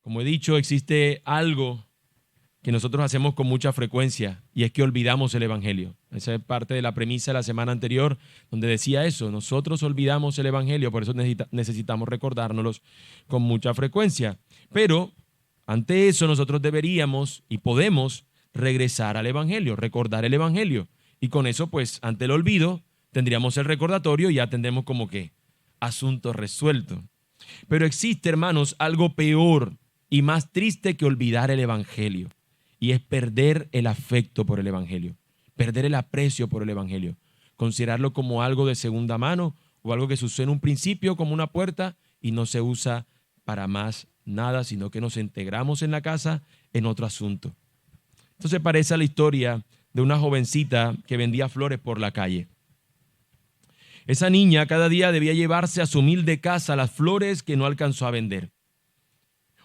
Como he dicho, existe algo que nosotros hacemos con mucha frecuencia y es que olvidamos el Evangelio. Esa es parte de la premisa de la semana anterior donde decía eso, nosotros olvidamos el Evangelio, por eso necesitamos recordárnoslos con mucha frecuencia. Pero ante eso nosotros deberíamos y podemos regresar al Evangelio, recordar el Evangelio. Y con eso, pues, ante el olvido, tendríamos el recordatorio y ya tendremos como que asunto resuelto. Pero existe, hermanos, algo peor y más triste que olvidar el Evangelio. Y es perder el afecto por el Evangelio, perder el aprecio por el Evangelio, considerarlo como algo de segunda mano o algo que sucede en un principio como una puerta y no se usa para más nada, sino que nos integramos en la casa en otro asunto. Entonces parece la historia de una jovencita que vendía flores por la calle. Esa niña cada día debía llevarse a su humilde casa las flores que no alcanzó a vender.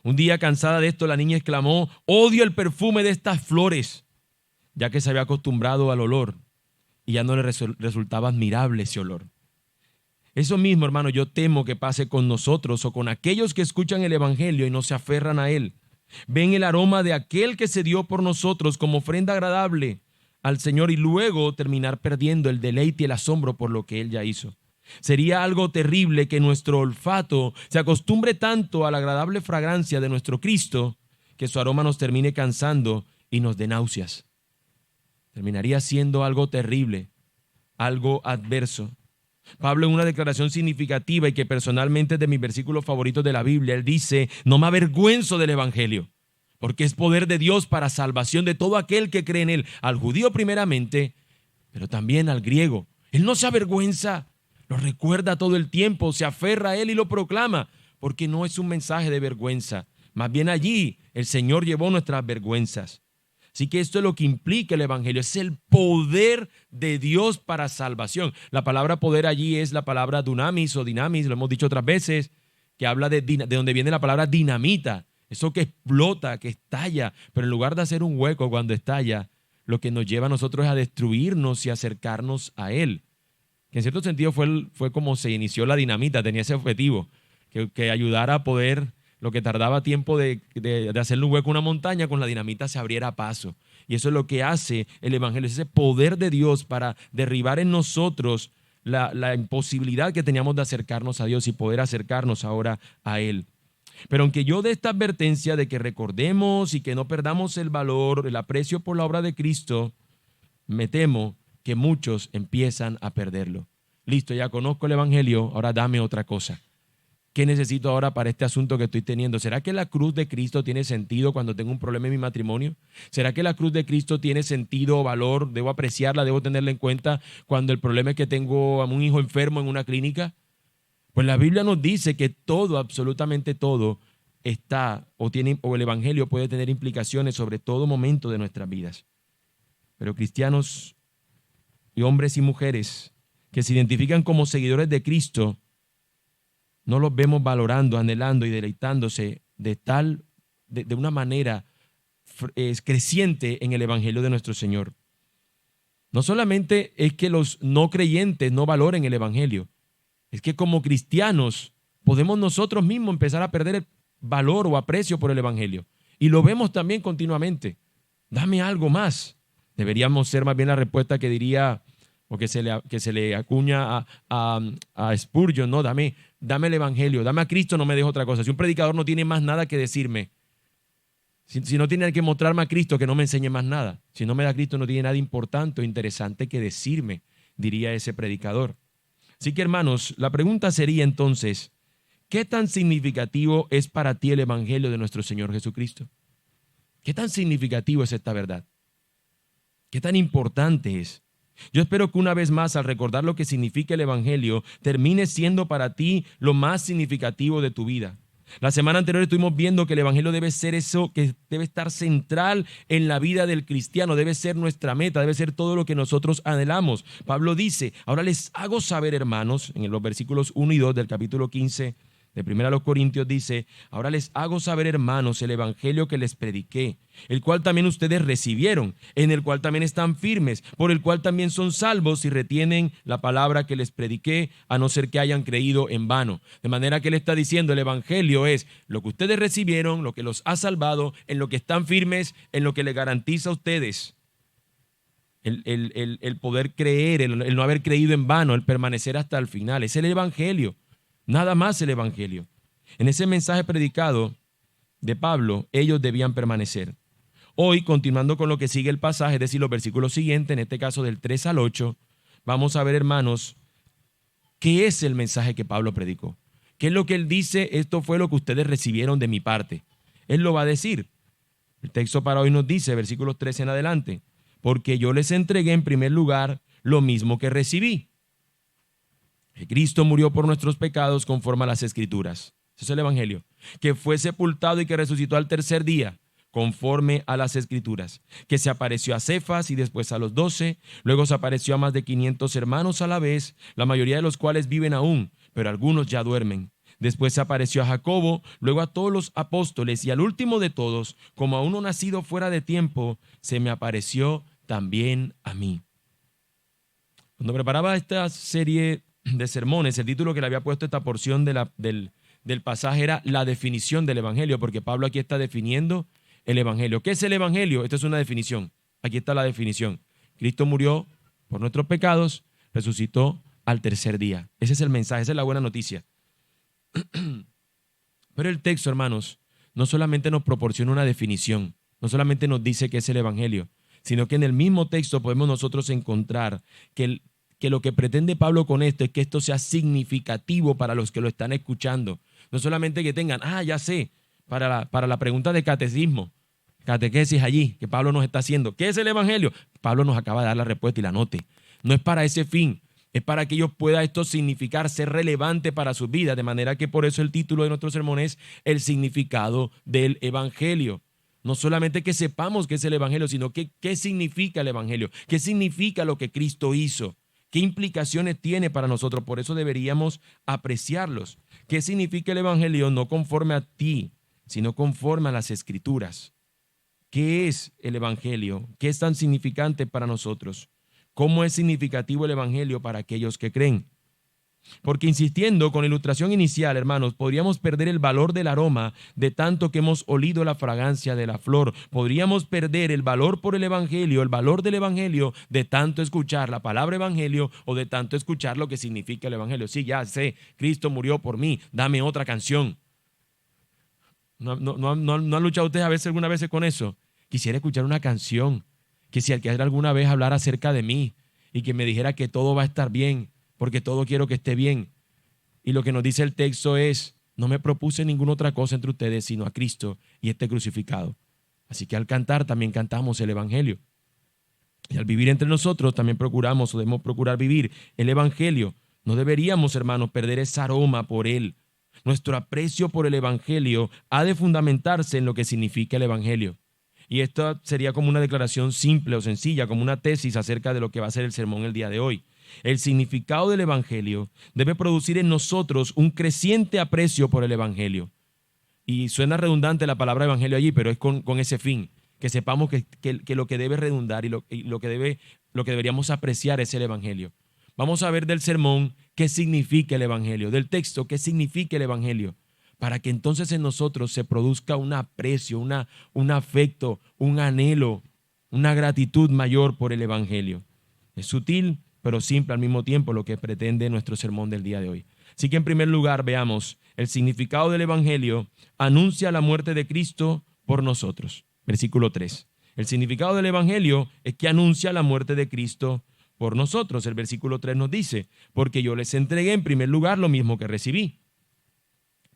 Un día, cansada de esto, la niña exclamó: odio el perfume de estas flores, ya que se había acostumbrado al olor y ya no le resultaba admirable ese olor. Eso mismo, hermano, yo temo que pase con nosotros o con aquellos que escuchan el Evangelio y no se aferran a él. Ven el aroma de aquel que se dio por nosotros como ofrenda agradable al Señor y luego terminar perdiendo el deleite y el asombro por lo que Él ya hizo. Sería algo terrible que nuestro olfato se acostumbre tanto a la agradable fragancia de nuestro Cristo que su aroma nos termine cansando y nos dé náuseas. Terminaría siendo algo terrible, algo adverso. Pablo, en una declaración significativa y que personalmente es de mis versículos favoritos de la Biblia, él dice: no me avergüenzo del Evangelio, porque es poder de Dios para salvación de todo aquel que cree en él, al judío primeramente, pero también al griego. Él no se avergüenza, lo recuerda todo el tiempo, se aferra a él y lo proclama, porque no es un mensaje de vergüenza. Más bien allí el Señor llevó nuestras vergüenzas. Así que esto es lo que implica el Evangelio, es el poder de Dios para salvación. La palabra poder allí es la palabra dunamis o dinamis, lo hemos dicho otras veces, que habla de donde viene la palabra dinamita, eso que explota, que estalla, pero en lugar de hacer un hueco cuando estalla, lo que nos lleva a nosotros es a destruirnos y acercarnos a Él. Que en cierto sentido fue como se inició la dinamita, tenía ese objetivo, que ayudara a poder, lo que tardaba tiempo de hacerle un hueco a una montaña, con la dinamita se abriera paso. Y eso es lo que hace el Evangelio, es ese poder de Dios para derribar en nosotros la imposibilidad que teníamos de acercarnos a Dios y poder acercarnos ahora a Él. Pero aunque yo de esta advertencia de que recordemos y que no perdamos el valor, el aprecio por la obra de Cristo, me temo que muchos empiezan a perderlo. Listo, ya conozco el Evangelio, ahora dame otra cosa. ¿Qué necesito ahora para este asunto que estoy teniendo? ¿Será que la cruz de Cristo tiene sentido cuando tengo un problema en mi matrimonio? ¿Será que la cruz de Cristo tiene sentido o valor? ¿Debo apreciarla, debo tenerla en cuenta cuando el problema es que tengo a un hijo enfermo en una clínica? Pues la Biblia nos dice que todo, absolutamente todo, está o el Evangelio puede tener implicaciones sobre todo momento de nuestras vidas. Pero cristianos y hombres y mujeres que se identifican como seguidores de Cristo, no los vemos valorando, anhelando y deleitándose de una manera creciente en el Evangelio de nuestro Señor. No solamente es que los no creyentes no valoren el Evangelio, es que como cristianos podemos nosotros mismos empezar a perder el valor o aprecio por el Evangelio. Y lo vemos también continuamente. Dame algo más. Deberíamos ser más bien la respuesta que diría, o que se le acuña a Spurgeon, no, dame el Evangelio, dame a Cristo, no me dejes otra cosa. Si un predicador no tiene más nada que decirme, si no tiene que mostrarme a Cristo, que no me enseñe más nada. Si no me da a Cristo, no tiene nada importante o interesante que decirme, diría ese predicador. Así que, hermanos, la pregunta sería entonces, ¿qué tan significativo es para ti el Evangelio de nuestro Señor Jesucristo? ¿Qué tan significativo es esta verdad? ¿Qué tan importante es? Yo espero que una vez más, al recordar lo que significa el Evangelio, termine siendo para ti lo más significativo de tu vida. La semana anterior estuvimos viendo que el Evangelio debe ser eso, que debe estar central en la vida del cristiano, debe ser nuestra meta, debe ser todo lo que nosotros anhelamos. Pablo dice: ahora les hago saber, hermanos, en los versículos 1 y 2 del capítulo 15 de 1 Corintios dice: ahora les hago saber, hermanos, el evangelio que les prediqué, el cual también ustedes recibieron, en el cual también están firmes, por el cual también son salvos si retienen la palabra que les prediqué, a no ser que hayan creído en vano. De manera que él está diciendo, el evangelio es lo que ustedes recibieron, lo que los ha salvado, en lo que están firmes, en lo que les garantiza a ustedes el poder creer, el no haber creído en vano, el permanecer hasta el final. Es el evangelio. Nada más el evangelio. En ese mensaje predicado de Pablo, ellos debían permanecer. Hoy, continuando con lo que sigue el pasaje, es decir, los versículos siguientes, en este caso del 3 al 8, vamos a ver, hermanos, qué es el mensaje que Pablo predicó. ¿Qué es lo que él dice? Esto fue lo que ustedes recibieron de mi parte. Él lo va a decir. El texto para hoy nos dice, versículos 13 en adelante: porque yo les entregué en primer lugar lo mismo que recibí, que Cristo murió por nuestros pecados conforme a las Escrituras. Ese es el evangelio. Que fue sepultado y que resucitó al tercer día conforme a las Escrituras. Que se apareció a Cefas y después a los 12. Luego se apareció a más de 500 hermanos a la vez, la mayoría de los cuales viven aún, pero algunos ya duermen. Después se apareció a Jacobo, luego a todos los apóstoles, y al último de todos, como a uno nacido fuera de tiempo, se me apareció también a mí. Cuando preparaba esta serie de sermones, el título que le había puesto a esta porción del pasaje era la definición del evangelio, porque Pablo aquí está definiendo el evangelio. ¿Qué es el evangelio? Esta es una definición. Aquí está la definición. Cristo murió por nuestros pecados, resucitó al tercer día. Ese es el mensaje, esa es la buena noticia. Pero el texto, hermanos, no solamente nos proporciona una definición, no solamente nos dice qué es el evangelio, sino que en el mismo texto podemos nosotros encontrar que lo que pretende Pablo con esto es que esto sea significativo para los que lo están escuchando. No solamente que tengan, ya sé, para la pregunta de catecismo, catequesis allí, que Pablo nos está haciendo. ¿Qué es el evangelio? Pablo nos acaba de dar la respuesta y la anote. No es para ese fin, es para que ellos puedan esto significar, ser relevante para sus vidas, de manera que por eso el título de nuestro sermón es el significado del evangelio. No solamente que sepamos qué es el evangelio, sino que qué significa el evangelio, qué significa lo que Cristo hizo, qué implicaciones tiene para nosotros. Por eso deberíamos apreciarlos. ¿Qué significa el evangelio? No conforme a ti, sino conforme a las Escrituras. ¿Qué es el evangelio? ¿Qué es tan significante para nosotros? ¿Cómo es significativo el evangelio para aquellos que creen? Porque insistiendo con la ilustración inicial, hermanos, podríamos perder el valor del aroma de tanto que hemos olido la fragancia de la flor. Podríamos perder el valor por el evangelio, el valor del evangelio, de tanto escuchar la palabra evangelio o de tanto escuchar lo que significa el evangelio. Sí, ya sé, Cristo murió por mí, dame otra canción. ¿No han luchado ustedes a veces alguna vez con eso? Quisiera escuchar una canción, que alguna vez hablar acerca de mí y que me dijera que todo va a estar bien, porque todo quiero que esté bien. Y lo que nos dice el texto es, no me propuse ninguna otra cosa entre ustedes, sino a Cristo y este crucificado. Así que al cantar también cantamos el evangelio. Y al vivir entre nosotros también procuramos o debemos procurar vivir el evangelio. No deberíamos, hermanos, perder ese aroma por él. Nuestro aprecio por el evangelio ha de fundamentarse en lo que significa el evangelio. Y esto sería como una declaración simple o sencilla, como una tesis acerca de lo que va a ser el sermón el día de hoy. El significado del evangelio debe producir en nosotros un creciente aprecio por el evangelio. Y suena redundante la palabra evangelio allí, pero es con ese fin, que sepamos que lo que debe redundar y lo que deberíamos apreciar es el evangelio. Vamos a ver del sermón qué significa el evangelio, del texto qué significa el evangelio, para que entonces en nosotros se produzca un aprecio, un afecto, un anhelo, una gratitud mayor por el evangelio. Es sutil, pero simple al mismo tiempo lo que pretende nuestro sermón del día de hoy. Así que en primer lugar veamos, el significado del evangelio anuncia la muerte de Cristo por nosotros. Versículo 3. El significado del evangelio es que anuncia la muerte de Cristo por nosotros. El versículo 3 nos dice, porque yo les entregué en primer lugar lo mismo que recibí,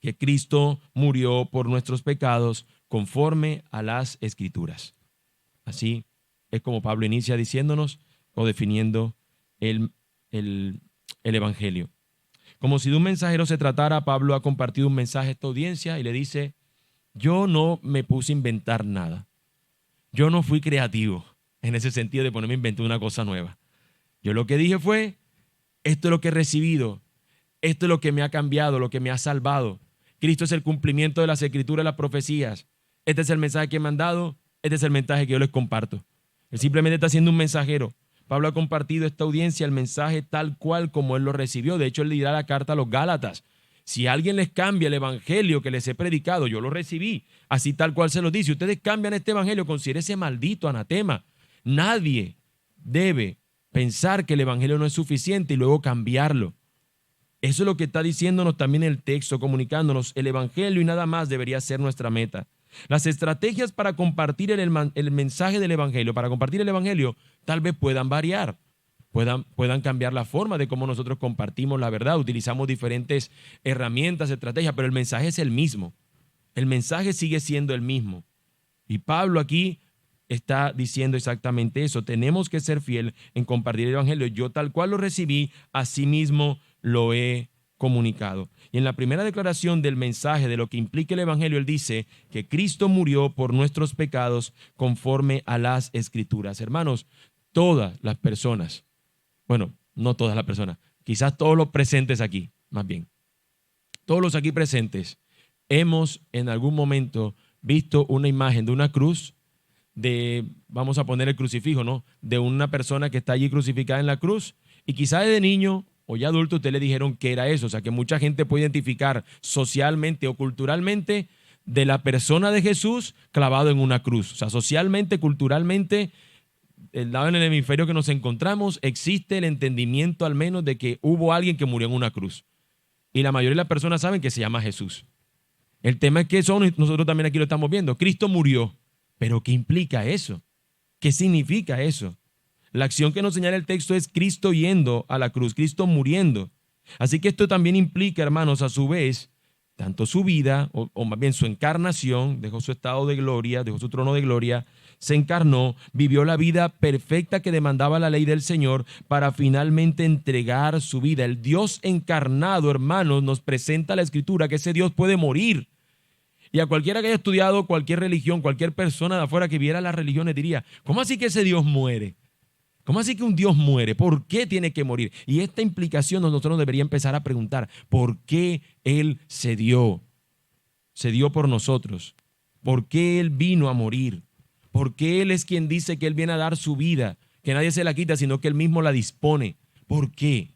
que Cristo murió por nuestros pecados conforme a las Escrituras. Así es como Pablo inicia diciéndonos o definiendo el evangelio. Como si de un mensajero se tratara, Pablo ha compartido un mensaje a esta audiencia y le dice, yo no me puse a inventar nada. Yo no fui creativo en ese sentido de ponerme a inventar una cosa nueva. Yo lo que dije fue, esto es lo que he recibido, esto es lo que me ha cambiado, lo que me ha salvado. Cristo es el cumplimiento de las Escrituras y las profecías. Este es el mensaje que me han dado, este es el mensaje que yo les comparto. Él simplemente está siendo un mensajero. Pablo ha compartido a esta audiencia el mensaje tal cual como él lo recibió. De hecho, él le dirá la carta a los Gálatas. Si alguien les cambia el evangelio que les he predicado, yo lo recibí, así tal cual se lo dice. Ustedes cambian este evangelio, considérese maldito, anatema. Nadie debe pensar que el evangelio no es suficiente y luego cambiarlo. Eso es lo que está diciéndonos también el texto, comunicándonos. El evangelio y nada más debería ser nuestra meta. Las estrategias para compartir el mensaje del evangelio, para compartir el evangelio, tal vez puedan variar. Puedan cambiar la forma de cómo nosotros compartimos la verdad. Utilizamos diferentes herramientas, estrategias, pero el mensaje es el mismo. El mensaje sigue siendo el mismo. Y Pablo aquí está diciendo exactamente eso. Tenemos que ser fiel en compartir el evangelio. Yo tal cual lo recibí, así mismo lo he comunicado. Y en la primera declaración del mensaje de lo que implica el evangelio, él dice que Cristo murió por nuestros pecados conforme a las Escrituras. Hermanos, todas las personas, bueno, no todas las personas, quizás todos los presentes aquí, más bien, todos los aquí presentes, hemos en algún momento visto una imagen de una cruz, vamos a poner el crucifijo, ¿no? De una persona que está allí crucificada en la cruz, y quizás de niño o ya adulto usted le dijeron qué era eso. O sea, que mucha gente puede identificar socialmente o culturalmente de la persona de Jesús clavado en una cruz. O sea, socialmente, culturalmente, el lado en el hemisferio que nos encontramos, existe el entendimiento al menos de que hubo alguien que murió en una cruz. Y la mayoría de las personas saben que se llama Jesús. El tema es que nosotros también aquí lo estamos viendo. Cristo murió. ¿Pero qué implica eso? ¿Qué significa eso? La acción que nos señala el texto es Cristo yendo a la cruz, Cristo muriendo. Así que esto también implica, hermanos, a su vez, tanto su vida, o más bien su encarnación, dejó su estado de gloria, dejó su trono de gloria, se encarnó, vivió la vida perfecta que demandaba la ley del Señor para finalmente entregar su vida. El Dios encarnado, hermanos, nos presenta la Escritura que ese Dios puede morir. Y a cualquiera que haya estudiado cualquier religión, cualquier persona de afuera que viera las religiones diría, ¿cómo así que ese Dios muere? ¿Cómo así que un Dios muere? ¿Por qué tiene que morir? Y esta implicación nosotros nos debería empezar a preguntar, ¿por qué Él se dio? Se dio por nosotros. ¿Por qué Él vino a morir? ¿Por qué Él es quien dice que Él viene a dar su vida? Que nadie se la quita, sino que Él mismo la dispone. ¿Por qué?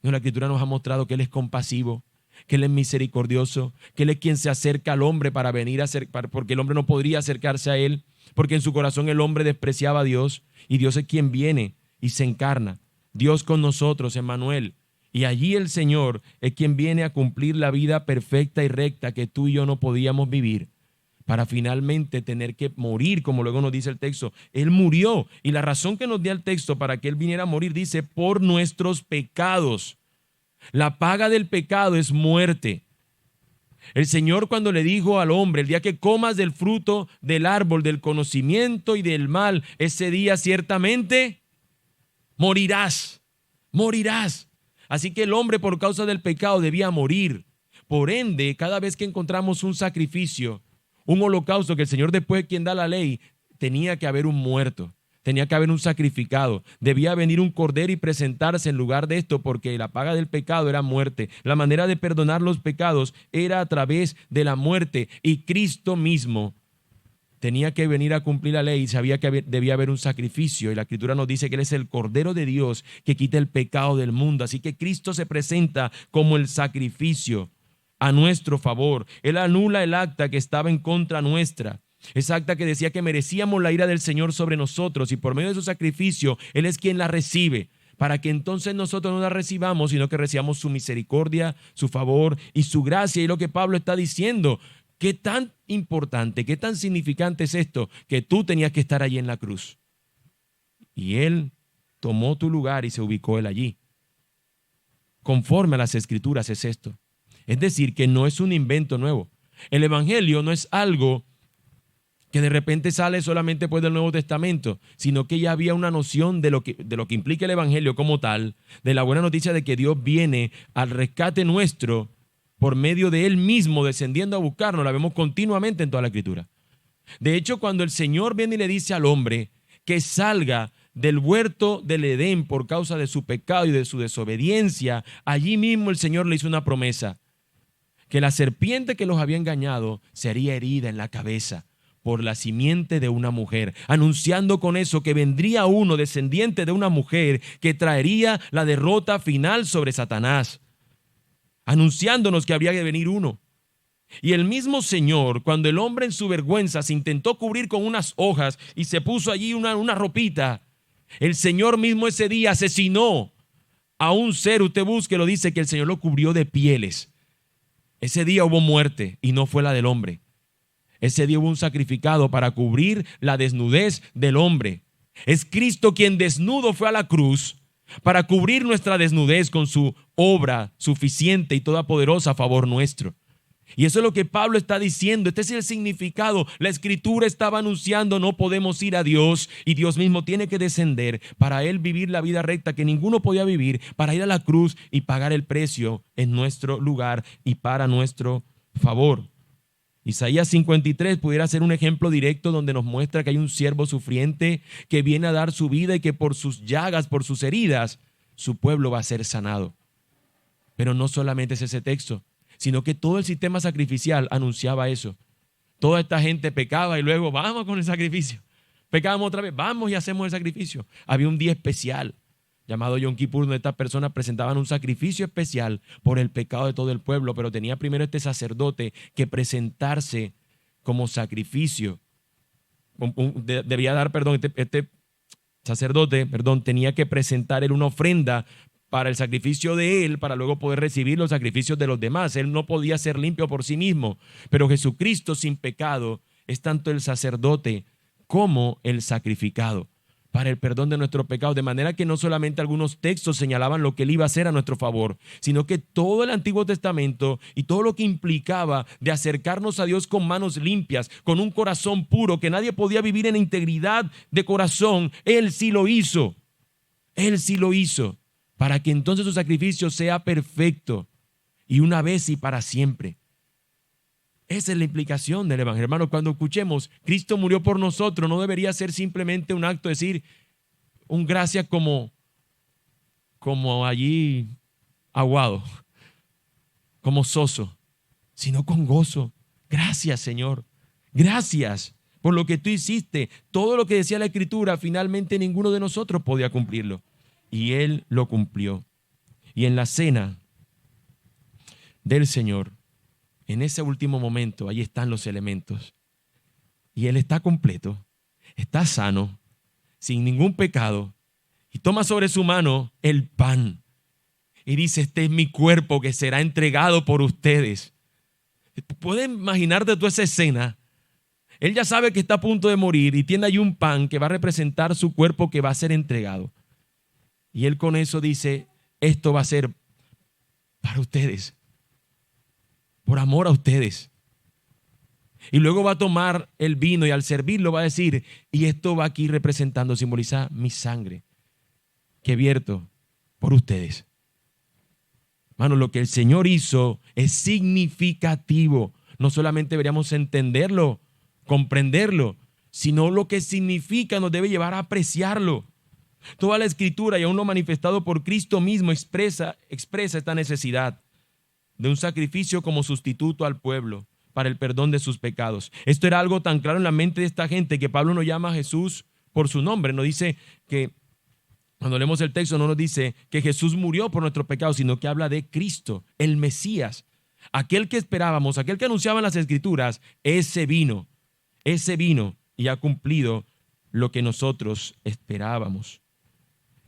No, la Escritura nos ha mostrado que Él es compasivo, que Él es misericordioso, que Él es quien se acerca al hombre para venir a porque el hombre no podría acercarse a Él, porque en su corazón el hombre despreciaba a Dios, y Dios es quien viene y se encarna. Dios con nosotros, Emmanuel. Y allí el Señor es quien viene a cumplir la vida perfecta y recta que tú y yo no podíamos vivir, para finalmente tener que morir, como luego nos dice el texto. Él murió, y la razón que nos dio el texto para que Él viniera a morir, dice, por nuestros pecados. La paga del pecado es muerte. El Señor, cuando le dijo al hombre, el día que comas del fruto del árbol del conocimiento y del mal, ese día ciertamente morirás, morirás. Así que el hombre, por causa del pecado, debía morir. Por ende, cada vez que encontramos un sacrificio, un holocausto, que el Señor, después quien da la ley, tenía que haber un muerto. Tenía que haber un sacrificado, debía venir un cordero y presentarse en lugar de esto, porque la paga del pecado era muerte. La manera de perdonar los pecados era a través de la muerte, y Cristo mismo tenía que venir a cumplir la ley y sabía que debía haber un sacrificio, y la Escritura nos dice que Él es el Cordero de Dios que quita el pecado del mundo. Así que Cristo se presenta como el sacrificio a nuestro favor. Él anula el acta que estaba en contra nuestra. Esa acta que decía que merecíamos la ira del Señor sobre nosotros, y por medio de su sacrificio Él es quien la recibe, para que entonces nosotros no la recibamos, sino que recibamos su misericordia, su favor y su gracia. Y lo que Pablo está diciendo, qué tan importante, qué tan significante es esto, que tú tenías que estar allí en la cruz, y Él tomó tu lugar y se ubicó Él allí. Conforme a las Escrituras es esto. Es decir, que no es un invento nuevo. El Evangelio no es algo que de repente sale solamente después del Nuevo Testamento, sino que ya había una noción de lo que implica el Evangelio como tal, de la buena noticia de que Dios viene al rescate nuestro por medio de Él mismo descendiendo a buscarnos. La vemos continuamente en toda la Escritura. De hecho, cuando el Señor viene y le dice al hombre que salga del huerto del Edén por causa de su pecado y de su desobediencia, allí mismo el Señor le hizo una promesa, que la serpiente que los había engañado sería herida en la cabeza por la simiente de una mujer, anunciando con eso que vendría uno descendiente de una mujer que traería la derrota final sobre Satanás, anunciándonos que habría de venir uno. Y el mismo Señor, cuando el hombre en su vergüenza se intentó cubrir con unas hojas y se puso allí una ropita, el Señor mismo ese día asesinó a un ser, usted búsquelo, dice que el Señor lo cubrió de pieles. Ese día hubo muerte y no fue la del hombre. Ese día hubo un sacrificado para cubrir la desnudez del hombre. Es Cristo quien desnudo fue a la cruz para cubrir nuestra desnudez con su obra suficiente y toda poderosa a favor nuestro. Y eso es lo que Pablo está diciendo. Este es el significado. La Escritura estaba anunciando: no podemos ir a Dios y Dios mismo tiene que descender para Él vivir la vida recta que ninguno podía vivir, para ir a la cruz y pagar el precio en nuestro lugar y para nuestro favor. Isaías 53 pudiera ser un ejemplo directo donde nos muestra que hay un siervo sufriente que viene a dar su vida y que por sus llagas, por sus heridas, su pueblo va a ser sanado. Pero no solamente es ese texto, sino que todo el sistema sacrificial anunciaba eso. Toda esta gente pecaba y luego vamos con el sacrificio. Pecábamos otra vez, vamos y hacemos el sacrificio. Había un día especial llamado Yom Kippur, donde estas personas presentaban un sacrificio especial por el pecado de todo el pueblo, pero tenía primero este sacerdote que presentarse como sacrificio. Debía dar, este sacerdote, tenía que presentar él una ofrenda para el sacrificio de él, para luego poder recibir los sacrificios de los demás. Él no podía ser limpio por sí mismo, pero Jesucristo sin pecado es tanto el sacerdote como el sacrificado para el perdón de nuestros pecados, de manera que no solamente algunos textos señalaban lo que él iba a hacer a nuestro favor, sino que todo el Antiguo Testamento y todo lo que implicaba de acercarnos a Dios con manos limpias, con un corazón puro, que nadie podía vivir en integridad de corazón, él sí lo hizo. Él sí lo hizo, para que entonces su sacrificio sea perfecto y una vez y para siempre. Esa es la implicación del Evangelio. Hermano, cuando escuchemos Cristo murió por nosotros, no debería ser simplemente un acto, decir un gracias como allí aguado, como soso, sino con gozo. Gracias, Señor. Gracias por lo que tú hiciste. Todo lo que decía la Escritura, finalmente ninguno de nosotros podía cumplirlo. Y Él lo cumplió. Y en la cena del Señor, en ese último momento, ahí están los elementos. Y Él está completo, está sano, sin ningún pecado. Y toma sobre su mano el pan. Y dice: este es mi cuerpo que será entregado por ustedes. ¿Puedes imaginarte tú esa escena? Él ya sabe que está a punto de morir y tiene ahí un pan que va a representar su cuerpo que va a ser entregado. Y Él con eso dice: esto va a ser para ustedes, por amor a ustedes. Y luego va a tomar el vino y al servirlo va a decir: y esto va aquí representando, simboliza mi sangre que vierto por ustedes. Hermano, lo que el Señor hizo es significativo. No solamente deberíamos entenderlo, comprenderlo, sino lo que significa nos debe llevar a apreciarlo. Toda la Escritura y aún lo manifestado por Cristo mismo expresa esta necesidad de un sacrificio como sustituto al pueblo para el perdón de sus pecados. Esto era algo tan claro en la mente de esta gente que Pablo no llama a Jesús por su nombre. No dice que, cuando leemos el texto, no nos dice que Jesús murió por nuestros pecados, sino que habla de Cristo, el Mesías, aquel que esperábamos, aquel que anunciaban las Escrituras. Ese vino y ha cumplido lo que nosotros esperábamos.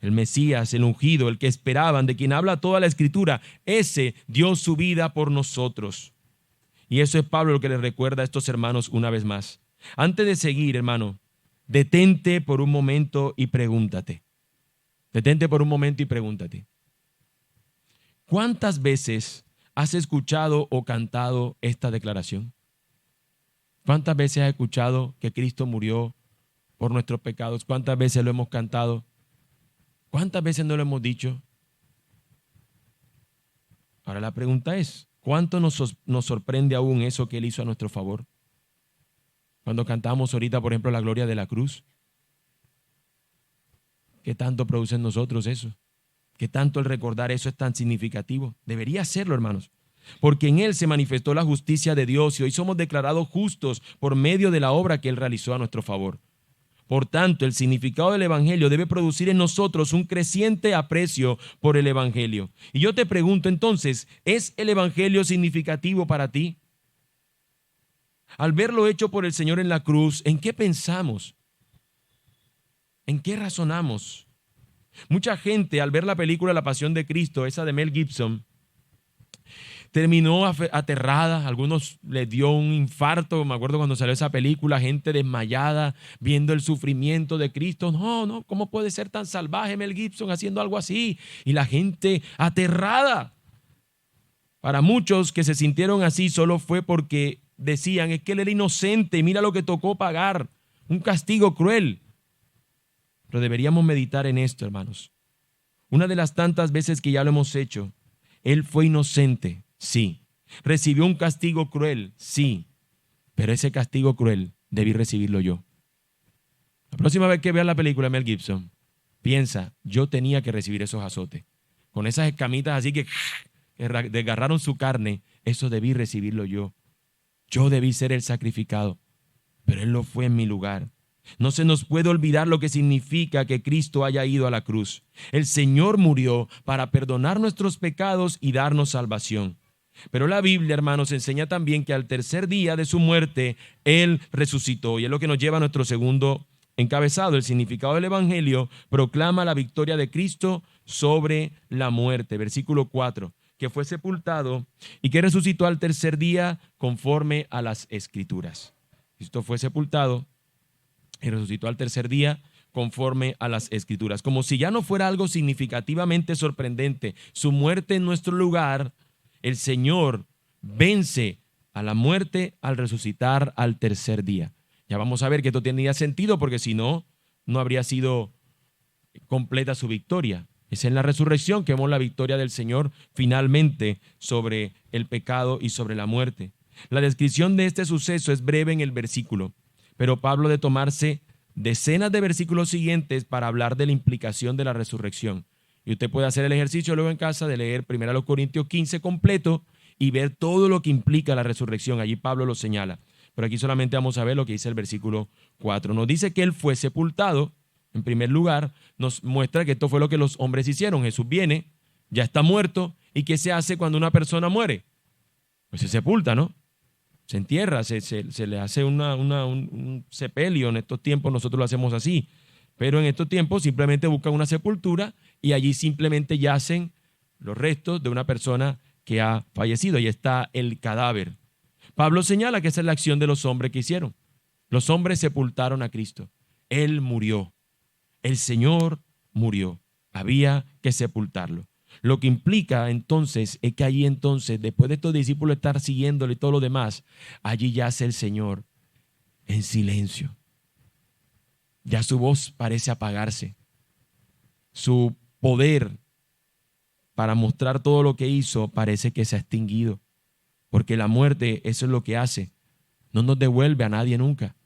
El Mesías, el ungido, el que esperaban, de quien habla toda la Escritura, ese dio su vida por nosotros. Y eso es Pablo lo que les recuerda a estos hermanos una vez más. Antes de seguir, hermano, detente por un momento y pregúntate. Detente por un momento y pregúntate. ¿Cuántas veces has escuchado o cantado esta declaración? ¿Cuántas veces has escuchado que Cristo murió por nuestros pecados? ¿Cuántas veces lo hemos cantado? ¿Cuántas veces no lo hemos dicho? Ahora la pregunta es: ¿cuánto nos sorprende aún eso que Él hizo a nuestro favor? Cuando cantamos ahorita, por ejemplo, la gloria de la cruz, ¿qué tanto produce en nosotros eso? ¿Qué tanto el recordar eso es tan significativo? Debería serlo, hermanos. porque en Él se manifestó la justicia de Dios y hoy somos declarados justos por medio de la obra que Él realizó a nuestro favor. Por tanto, el significado del Evangelio debe producir en nosotros un creciente aprecio por el Evangelio. Y yo te pregunto entonces, ¿es el Evangelio significativo para ti? Al ver lo hecho por el Señor en la cruz, ¿en qué pensamos? ¿En qué razonamos? Mucha gente al ver la película La Pasión de Cristo, esa de Mel Gibson, terminó aterrada, algunos les dio un infarto, me acuerdo cuando salió esa película, gente desmayada viendo el sufrimiento de Cristo. No, ¿cómo puede ser tan salvaje Mel Gibson haciendo algo así? Y la gente aterrada. Para muchos que se sintieron así solo fue porque decían, es que él era inocente, mira lo que tocó pagar, un castigo cruel. Pero deberíamos meditar en esto, hermanos. Una de las tantas veces que ya lo hemos hecho, él fue inocente, sí. Recibió un castigo cruel, sí. Pero ese castigo cruel debí recibirlo yo. La próxima vez que veas la película de Mel Gibson, piensa, yo tenía que recibir esos azotes. Con esas escamitas así que desgarraron su carne, eso debí recibirlo yo. Yo debí ser el sacrificado, pero Él lo fue en mi lugar. No se nos puede olvidar lo que significa que Cristo haya ido a la cruz. El Señor murió para perdonar nuestros pecados y darnos salvación. Pero la Biblia, hermanos, enseña también que al tercer día de su muerte, Él resucitó. Y es lo que nos lleva a nuestro segundo encabezado. El significado del Evangelio proclama la victoria de Cristo sobre la muerte. Versículo 4. Que fue sepultado y que resucitó al tercer día conforme a las Escrituras. Cristo fue sepultado y resucitó al tercer día conforme a las Escrituras. Como si ya no fuera algo significativamente sorprendente, su muerte en nuestro lugar, el Señor vence a la muerte al resucitar al tercer día. Ya vamos a ver que esto tenía sentido porque si no, no habría sido completa su victoria. Es en la resurrección que vemos la victoria del Señor finalmente sobre el pecado y sobre la muerte. La descripción de este suceso es breve en el versículo, pero Pablo de tomarse decenas de versículos siguientes para hablar de la implicación de la resurrección. Y usted puede hacer el ejercicio luego en casa de leer 1 Corintios 15 completo y ver todo lo que implica la resurrección. Allí Pablo lo señala. Pero aquí solamente vamos a ver lo que dice el versículo 4. Nos dice que Él fue sepultado. En primer lugar, nos muestra que esto fue lo que los hombres hicieron. Jesús viene, ya está muerto. ¿Y qué se hace cuando una persona muere? Pues se sepulta, ¿no? Se entierra, se le hace un sepelio. En estos tiempos nosotros lo hacemos así. Pero en estos tiempos simplemente buscan una sepultura y allí simplemente yacen los restos de una persona que ha fallecido. Ahí está el cadáver. Pablo señala que esa es la acción de los hombres que hicieron. Los hombres sepultaron a Cristo. Él murió. El Señor murió. Había que sepultarlo. Lo que implica entonces es que allí entonces, después de estos discípulos estar siguiéndole y todo lo demás, allí yace el Señor en silencio. Ya su voz parece apagarse. Su poder para mostrar todo lo que hizo parece que se ha extinguido. Porque la muerte, eso es lo que hace. No nos devuelve a nadie nunca.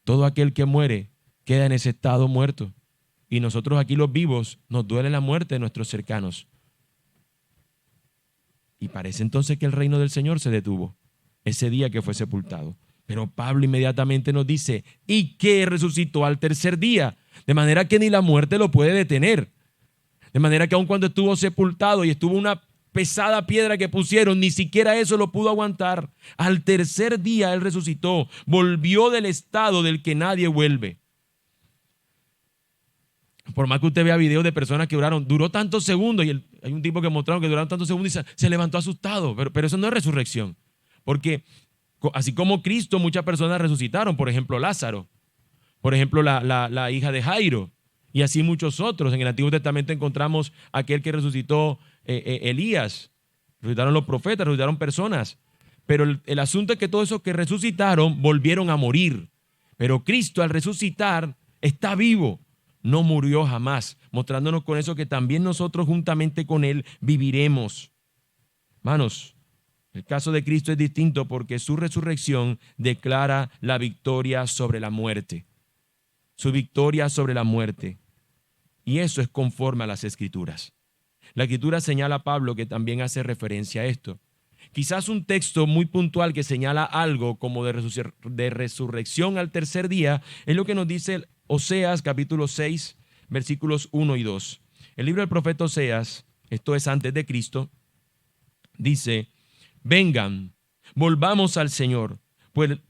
Todo aquel que muere queda en ese estado muerto. Y nosotros aquí los vivos nos duele la muerte de nuestros cercanos. Y parece entonces que el reino del Señor se detuvo ese día que fue sepultado. Pero Pablo inmediatamente nos dice, y que resucitó al tercer día, de manera que ni la muerte lo puede detener. De manera que aun cuando estuvo sepultado y estuvo una pesada piedra que pusieron, ni siquiera eso lo pudo aguantar. Al tercer día Él resucitó, volvió del estado del que nadie vuelve. Por más que usted vea videos de personas que duró tantos segundos, y hay un tipo que mostraron que duraron tantos segundos y se levantó asustado, pero eso no es resurrección. Porque así como Cristo, muchas personas resucitaron, por ejemplo Lázaro, por ejemplo la hija de Jairo, y así muchos otros. En el Antiguo Testamento encontramos aquel que resucitó Elías, resucitaron los profetas, resucitaron personas. Pero el asunto es que todos esos que resucitaron volvieron a morir. Pero Cristo al resucitar está vivo. No murió jamás, mostrándonos con eso que también nosotros juntamente con Él viviremos. Hermanos, el caso de Cristo es distinto porque su resurrección declara la victoria sobre la muerte. Su victoria sobre la muerte. Y eso es conforme a las Escrituras. La Escritura señala a Pablo que también hace referencia a esto. Quizás un texto muy puntual que señala algo como de resurrección al tercer día es lo que nos dice Oseas capítulo 6, versículos 1 y 2. El libro del profeta Oseas, esto es antes de Cristo, dice: vengan, volvamos al Señor,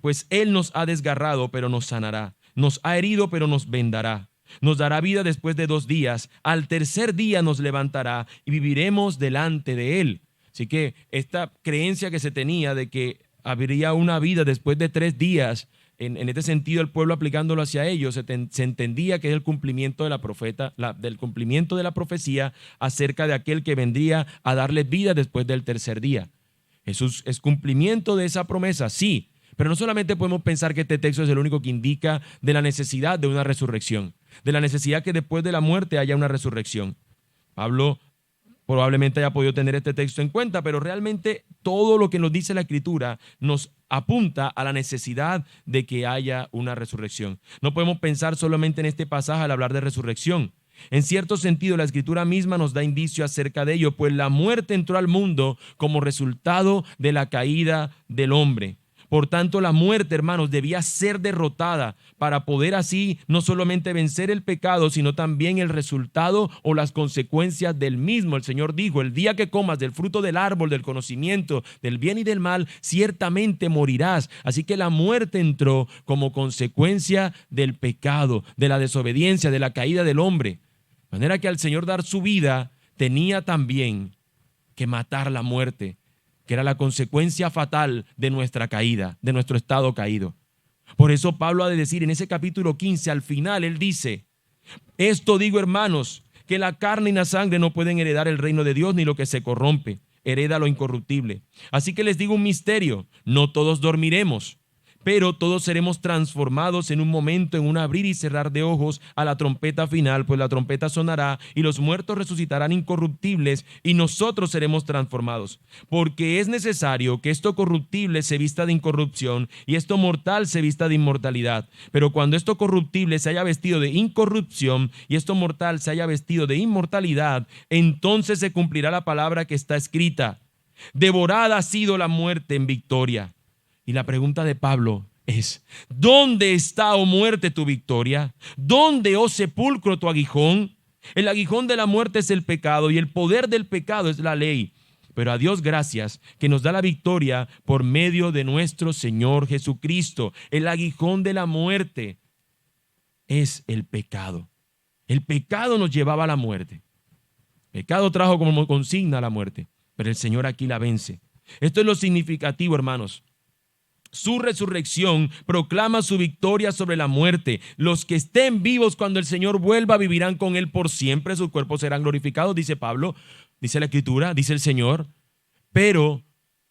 pues Él nos ha desgarrado, pero nos sanará, nos ha herido, pero nos vendará. Nos dará vida después de 2 días, al tercer día nos levantará y viviremos delante de Él. Así que esta creencia que se tenía de que habría una vida después de 3 días, en este sentido el pueblo aplicándolo hacia ellos, se entendía que es el cumplimiento de del cumplimiento de la profecía acerca de aquel que vendría a darles vida después del tercer día. Jesús es cumplimiento de esa promesa, sí, pero no solamente podemos pensar que este texto es el único que indica de la necesidad de una resurrección, de la necesidad que después de la muerte haya una resurrección. Pablo probablemente haya podido tener este texto en cuenta, pero realmente todo lo que nos dice la Escritura nos apunta a la necesidad de que haya una resurrección. No podemos pensar solamente en este pasaje al hablar de resurrección. En cierto sentido, la Escritura misma nos da indicio acerca de ello, pues la muerte entró al mundo como resultado de la caída del hombre. Por tanto, la muerte, hermanos, debía ser derrotada para poder así no solamente vencer el pecado, sino también el resultado o las consecuencias del mismo. El Señor dijo: el día que comas del fruto del árbol del conocimiento del bien y del mal, ciertamente morirás. Así que la muerte entró como consecuencia del pecado, de la desobediencia, de la caída del hombre. De manera que al Señor dar su vida, tenía también que matar la muerte, que era la consecuencia fatal de nuestra caída, de nuestro estado caído. Por eso Pablo ha de decir en ese capítulo 15, al final, él dice: esto digo, hermanos, que la carne y la sangre no pueden heredar el reino de Dios, ni lo que se corrompe hereda lo incorruptible. Así que les digo un misterio: no todos dormiremos, pero todos seremos transformados en un momento, en un abrir y cerrar de ojos, a la trompeta final, pues la trompeta sonará y los muertos resucitarán incorruptibles y nosotros seremos transformados. Porque es necesario que esto corruptible se vista de incorrupción y esto mortal se vista de inmortalidad. Pero cuando esto corruptible se haya vestido de incorrupción y esto mortal se haya vestido de inmortalidad, entonces se cumplirá la palabra que está escrita: devorada ha sido la muerte en victoria. Y la pregunta de Pablo es: ¿dónde está, oh muerte, tu victoria? ¿Dónde, oh sepulcro, tu aguijón? El aguijón de la muerte es el pecado y el poder del pecado es la ley. Pero a Dios gracias que nos da la victoria por medio de nuestro Señor Jesucristo. El aguijón de la muerte es el pecado. El pecado nos llevaba a la muerte. El pecado trajo como consigna la muerte, pero el Señor aquí la vence. Esto es lo significativo, hermanos. Su resurrección proclama su victoria sobre la muerte. Los que estén vivos cuando el Señor vuelva vivirán con Él por siempre. Sus cuerpos serán glorificados, dice Pablo, dice la Escritura, dice el Señor. Pero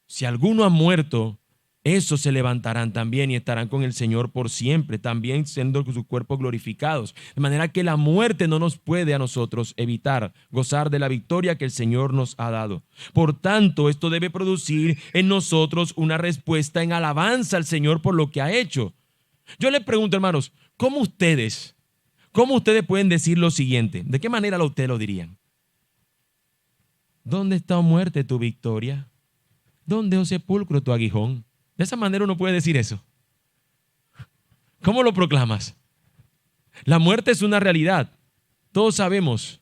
si alguno ha muerto, esos se levantarán también y estarán con el Señor por siempre, también siendo sus cuerpos glorificados. De manera que la muerte no nos puede a nosotros evitar gozar de la victoria que el Señor nos ha dado. Por tanto, esto debe producir en nosotros una respuesta en alabanza al Señor por lo que ha hecho. Yo les pregunto, hermanos, ¿cómo ustedes pueden decir lo siguiente? ¿De qué manera ustedes lo dirían? ¿Dónde está, oh muerte, tu victoria? ¿Dónde, oh sepulcro, tu aguijón? De esa manera uno puede decir eso. ¿Cómo lo proclamas? La muerte es una realidad. Todos sabemos.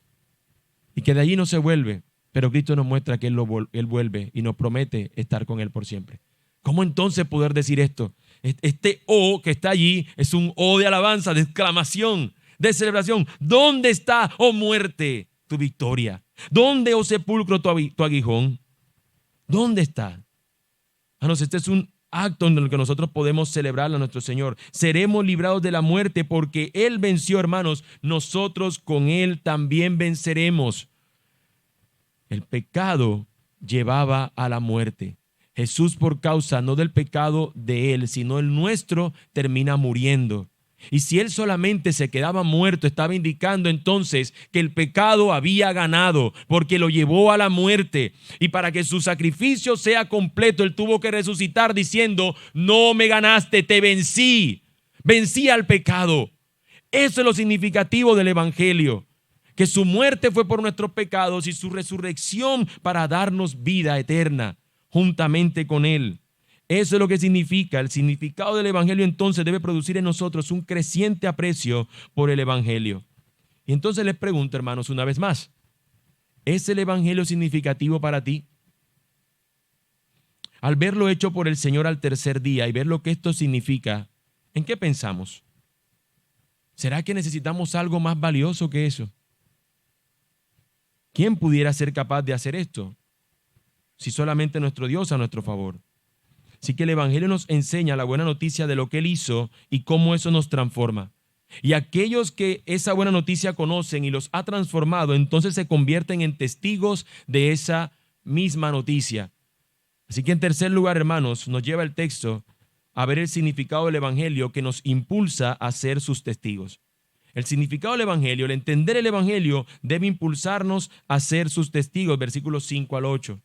Y que de allí no se vuelve. Pero Cristo nos muestra que Él vuelve y nos promete estar con Él por siempre. ¿Cómo entonces poder decir esto? Este O que está allí es un O de alabanza, de exclamación, de celebración. ¿Dónde está, oh muerte, tu victoria? ¿Dónde, oh sepulcro, tu aguijón? ¿Dónde está? Hermanos, este es un acto en el que nosotros podemos celebrar a nuestro Señor. Seremos librados de la muerte porque Él venció, hermanos. Nosotros con Él también venceremos. El pecado llevaba a la muerte. Jesús, por causa no del pecado de Él, sino el nuestro, termina muriendo. Y si Él solamente se quedaba muerto, estaba indicando entonces que el pecado había ganado, porque lo llevó a la muerte. Y para que su sacrificio sea completo, Él tuvo que resucitar diciendo: no me ganaste, te vencí. Vencí al pecado. Eso es lo significativo del Evangelio, que su muerte fue por nuestros pecados y su resurrección para darnos vida eterna. juntamente con Él. Eso es lo que significa. El significado del Evangelio entonces debe producir en nosotros un creciente aprecio por el Evangelio. Y entonces les pregunto, hermanos, una vez más, ¿es el Evangelio significativo para ti? Al verlo hecho por el Señor al tercer día y ver lo que esto significa, ¿en qué pensamos? ¿Será que necesitamos algo más valioso que eso? ¿Quién pudiera ser capaz de hacer esto? Si solamente nuestro Dios a nuestro favor. Así que el Evangelio nos enseña la buena noticia de lo que Él hizo y cómo eso nos transforma. Y aquellos que esa buena noticia conocen y los ha transformado, entonces se convierten en testigos de esa misma noticia. Así que en tercer lugar, hermanos, nos lleva el texto a ver el significado del Evangelio que nos impulsa a ser sus testigos. El significado del Evangelio, el entender el Evangelio, debe impulsarnos a ser sus testigos, versículos 5 al 8.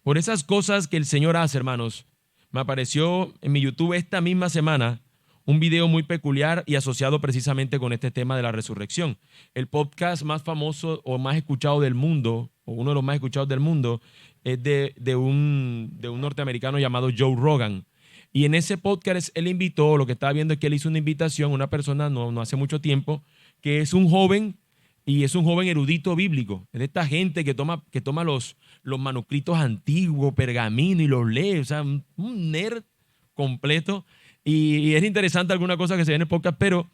Por esas cosas que el Señor hace, hermanos, me apareció en mi YouTube esta misma semana un video muy peculiar y asociado precisamente con este tema de la resurrección. El podcast más famoso o más escuchado del mundo, o uno de los más escuchados del mundo, es de un norteamericano llamado Joe Rogan. Y en ese podcast él invitó, lo que estaba viendo es que él hizo una invitación a una persona no hace mucho tiempo, que es un joven, y es un joven erudito bíblico. Es de esta gente que toma los manuscritos antiguos, pergamino, y los lee, o sea, un nerd completo. Y es interesante alguna cosa que se ve en el podcast, pero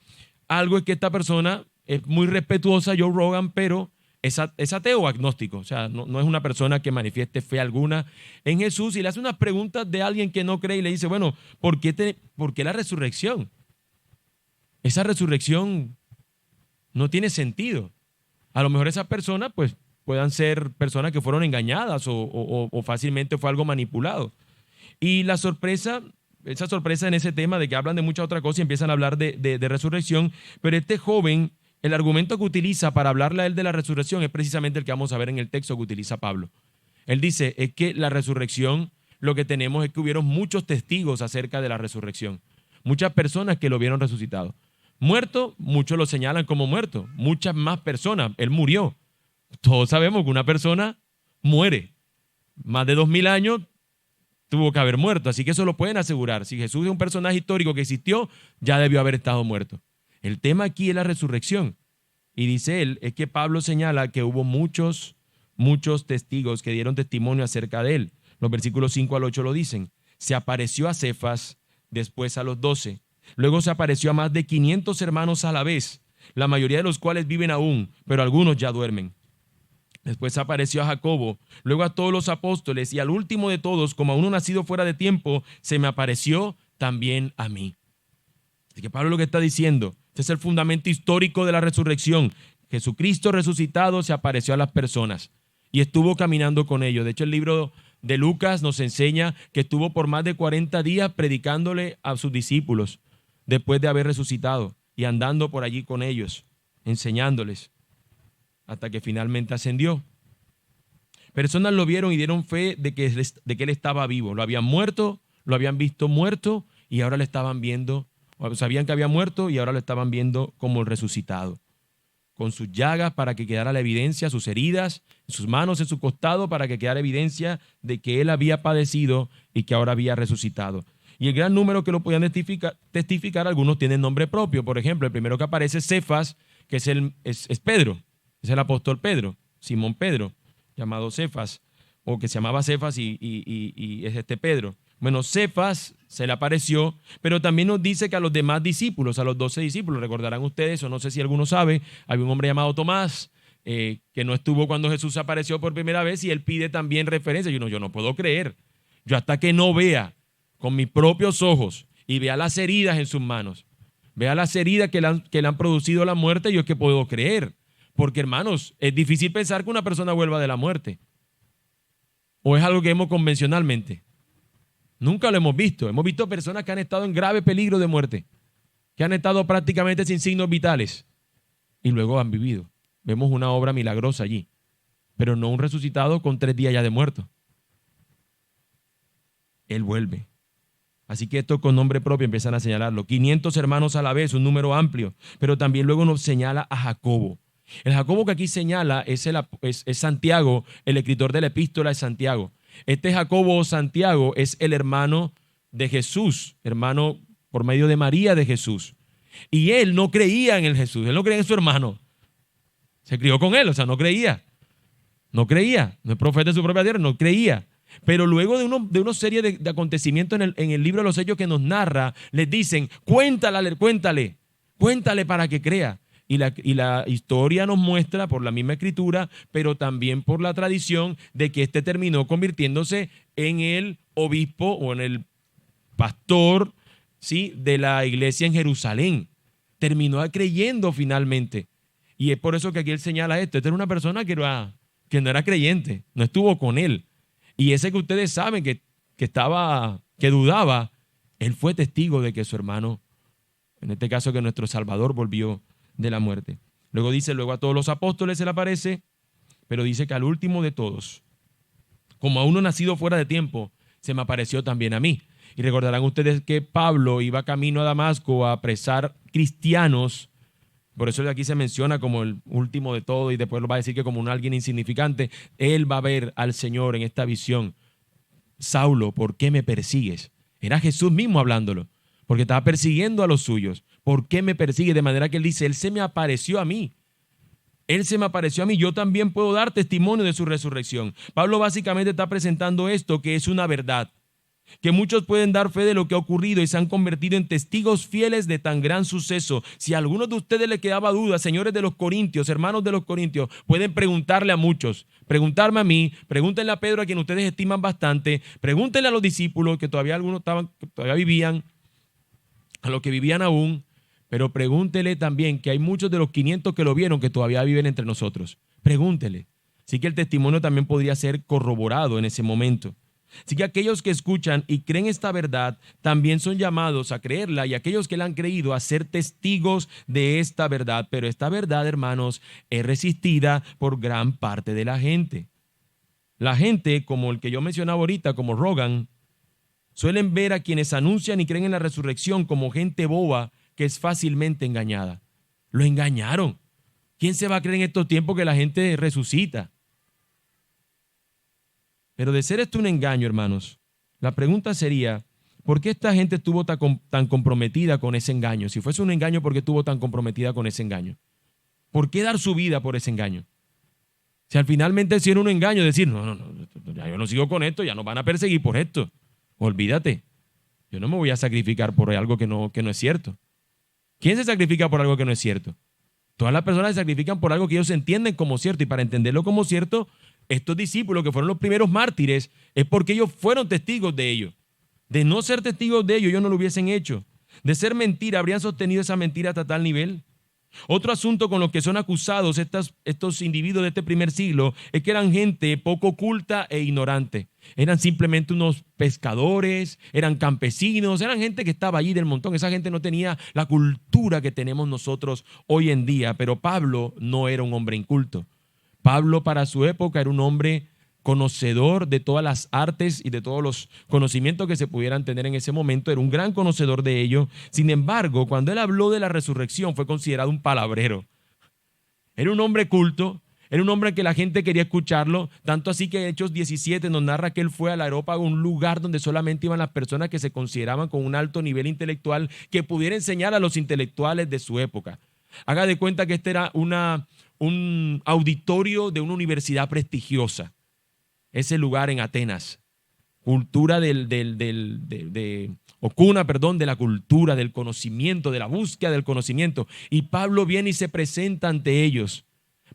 algo es que esta persona es muy respetuosa, Joe Rogan, pero es ateo o agnóstico. O sea, no es una persona que manifieste fe alguna en Jesús, y le hace unas preguntas de alguien que no cree y le dice, bueno, ¿por qué la resurrección? Esa resurrección no tiene sentido. A lo mejor esas personas pues puedan ser personas que fueron engañadas o fácilmente fue algo manipulado. Y esa sorpresa en ese tema de que hablan de mucha otra cosa y empiezan a hablar de resurrección, pero este joven, el argumento que utiliza para hablarle a él de la resurrección es precisamente el que vamos a ver en el texto que utiliza Pablo. Él dice, es que la resurrección, lo que tenemos es que hubieron muchos testigos acerca de la resurrección, muchas personas que lo vieron resucitado. Muerto, muchos lo señalan como muerto, muchas más personas, él murió. Todos sabemos que una persona muere. Más de 2000 años tuvo que haber muerto, así que eso lo pueden asegurar. Si Jesús es un personaje histórico que existió, ya debió haber estado muerto. El tema aquí es la resurrección. Y dice él, es que Pablo señala que hubo muchos testigos que dieron testimonio acerca de él. Los versículos 5 al 8 lo dicen. Se apareció a Cefas, después a los 12. Luego se apareció a más de 500 hermanos a la vez, la mayoría de los cuales viven aún, pero algunos ya duermen. Después apareció a Jacobo, luego a todos los apóstoles, y al último de todos, como a uno nacido fuera de tiempo, se me apareció también a mí. Así que Pablo lo que está diciendo, este es el fundamento histórico de la resurrección. Jesucristo resucitado se apareció a las personas y estuvo caminando con ellos. De hecho, el libro de Lucas nos enseña que estuvo por más de 40 días predicándole a sus discípulos después de haber resucitado y andando por allí con ellos, enseñándoles, hasta que finalmente ascendió. Personas lo vieron y dieron fe de que él estaba vivo. Lo habían muerto, lo habían visto muerto y ahora lo estaban viendo, sabían que había muerto y ahora lo estaban viendo como el resucitado, con sus llagas para que quedara la evidencia, sus heridas, sus manos en su costado para que quedara evidencia de que él había padecido y que ahora había resucitado. Y el gran número que lo podían testificar, algunos tienen nombre propio. Por ejemplo, el primero que aparece es Cefas, que es Pedro, es el apóstol Pedro, Simón Pedro, llamado Cefas, o que se llamaba Cefas y es Pedro. Bueno, Cefas se le apareció, pero también nos dice que a los demás discípulos, a los 12 discípulos, recordarán ustedes, o no sé si alguno sabe, había un hombre llamado Tomás, que no estuvo cuando Jesús apareció por primera vez, y él pide también referencia. Yo no puedo creer. Yo hasta que no vea con mis propios ojos y vea las heridas en sus manos, vea las heridas que le han producido la muerte, yo es que puedo creer. Porque, hermanos, es difícil pensar que una persona vuelva de la muerte. ¿O es algo que vemos convencionalmente? Nunca lo hemos visto. Hemos visto personas que han estado en grave peligro de muerte, que han estado prácticamente sin signos vitales y luego han vivido. Vemos una obra milagrosa allí, pero no un resucitado con 3 días ya de muerto. Él vuelve. Así que esto con nombre propio empiezan a señalarlo. 500 hermanos a la vez, un número amplio, pero también luego nos señala a Jacobo. El Jacobo que aquí señala es Santiago, el escritor de la epístola de Santiago. Este Jacobo o Santiago es el hermano de Jesús, hermano por medio de María de Jesús. Y él no creía en el Jesús, él no creía en su hermano. Se crió con él, o sea, no creía. No es profeta de su propia tierra, no creía. Pero luego de una serie de acontecimientos en el libro de los Hechos que nos narra, les dicen, cuéntale para que crea. Y la historia nos muestra por la misma escritura, pero también por la tradición de que este terminó convirtiéndose en el obispo o en el pastor, ¿sí?, de la iglesia en Jerusalén. Terminó creyendo finalmente. Y es por eso que aquí él señala esto. Esta era una persona que no era creyente, no estuvo con él. Y ese que ustedes saben que dudaba, él fue testigo de que su hermano, en este caso que nuestro Salvador, volvió de la muerte. Luego dice, luego a todos los apóstoles se le aparece, pero dice que al último de todos, como a uno nacido fuera de tiempo, se me apareció también a mí. Y recordarán ustedes que Pablo iba camino a Damasco a apresar cristianos. Por eso aquí se menciona como el último de todo y después lo va a decir que como alguien insignificante. Él va a ver al Señor en esta visión. Saulo, ¿por qué me persigues? Era Jesús mismo hablándolo, porque estaba persiguiendo a los suyos. ¿Por qué me persigue? De manera que él dice, él se me apareció a mí. Él se me apareció a mí. Yo también puedo dar testimonio de su resurrección. Pablo básicamente está presentando esto, que es una verdad. Que muchos pueden dar fe de lo que ha ocurrido y se han convertido en testigos fieles de tan gran suceso. Si a alguno de ustedes le quedaba duda, señores de los Corintios, hermanos de los Corintios, pueden preguntarle a muchos, preguntarme a mí, pregúntenle a Pedro, a quien ustedes estiman bastante, pregúntenle a los discípulos, que todavía algunos todavía vivían, a los que vivían aún, pero pregúntele también que hay muchos de los 500 que lo vieron que todavía viven entre nosotros. Pregúntele. Así que el testimonio también podría ser corroborado en ese momento. Así que aquellos que escuchan y creen esta verdad también son llamados a creerla, y aquellos que la han creído a ser testigos de esta verdad. Pero esta verdad, hermanos, es resistida por gran parte de la gente. La gente, como el que yo mencionaba ahorita, como Rogan, suelen ver a quienes anuncian y creen en la resurrección como gente boba que es fácilmente engañada. Lo engañaron. ¿Quién se va a creer en estos tiempos que la gente resucita? Pero de ser esto un engaño, hermanos, la pregunta sería, ¿por qué esta gente estuvo tan comprometida con ese engaño? Si fuese un engaño, ¿por qué estuvo tan comprometida con ese engaño? ¿Por qué dar su vida por ese engaño? Si al finalmente si era un engaño, decir, no, ya yo no sigo con esto, ya nos van a perseguir por esto. Olvídate, yo no me voy a sacrificar por algo que no es cierto. ¿Quién se sacrifica por algo que no es cierto? Todas las personas se sacrifican por algo que ellos entienden como cierto, y para entenderlo como cierto, estos discípulos que fueron los primeros mártires es porque ellos fueron testigos de ello. De no ser testigos de ello, ellos no lo hubiesen hecho. De ser mentira, habrían sostenido esa mentira hasta tal nivel. Otro asunto con los que son acusados estos individuos de este primer siglo es que eran gente poco culta e ignorante. Eran simplemente unos pescadores, eran campesinos, eran gente que estaba allí del montón. Esa gente no tenía la cultura que tenemos nosotros hoy en día, pero Pablo no era un hombre inculto. Pablo para su época era un hombre conocedor de todas las artes y de todos los conocimientos que se pudieran tener en ese momento. Era un gran conocedor de ello. Sin embargo, cuando él habló de la resurrección, fue considerado un palabrero. Era un hombre culto, era un hombre que la gente quería escucharlo, tanto así que Hechos 17 nos narra que él fue al Areópago, un lugar donde solamente iban las personas que se consideraban con un alto nivel intelectual, que pudiera enseñar a los intelectuales de su época. Haga de cuenta que este era un auditorio de una universidad prestigiosa. Ese lugar en Atenas, cultura o cuna, de la cultura, del conocimiento, de la búsqueda del conocimiento. Y Pablo viene y se presenta ante ellos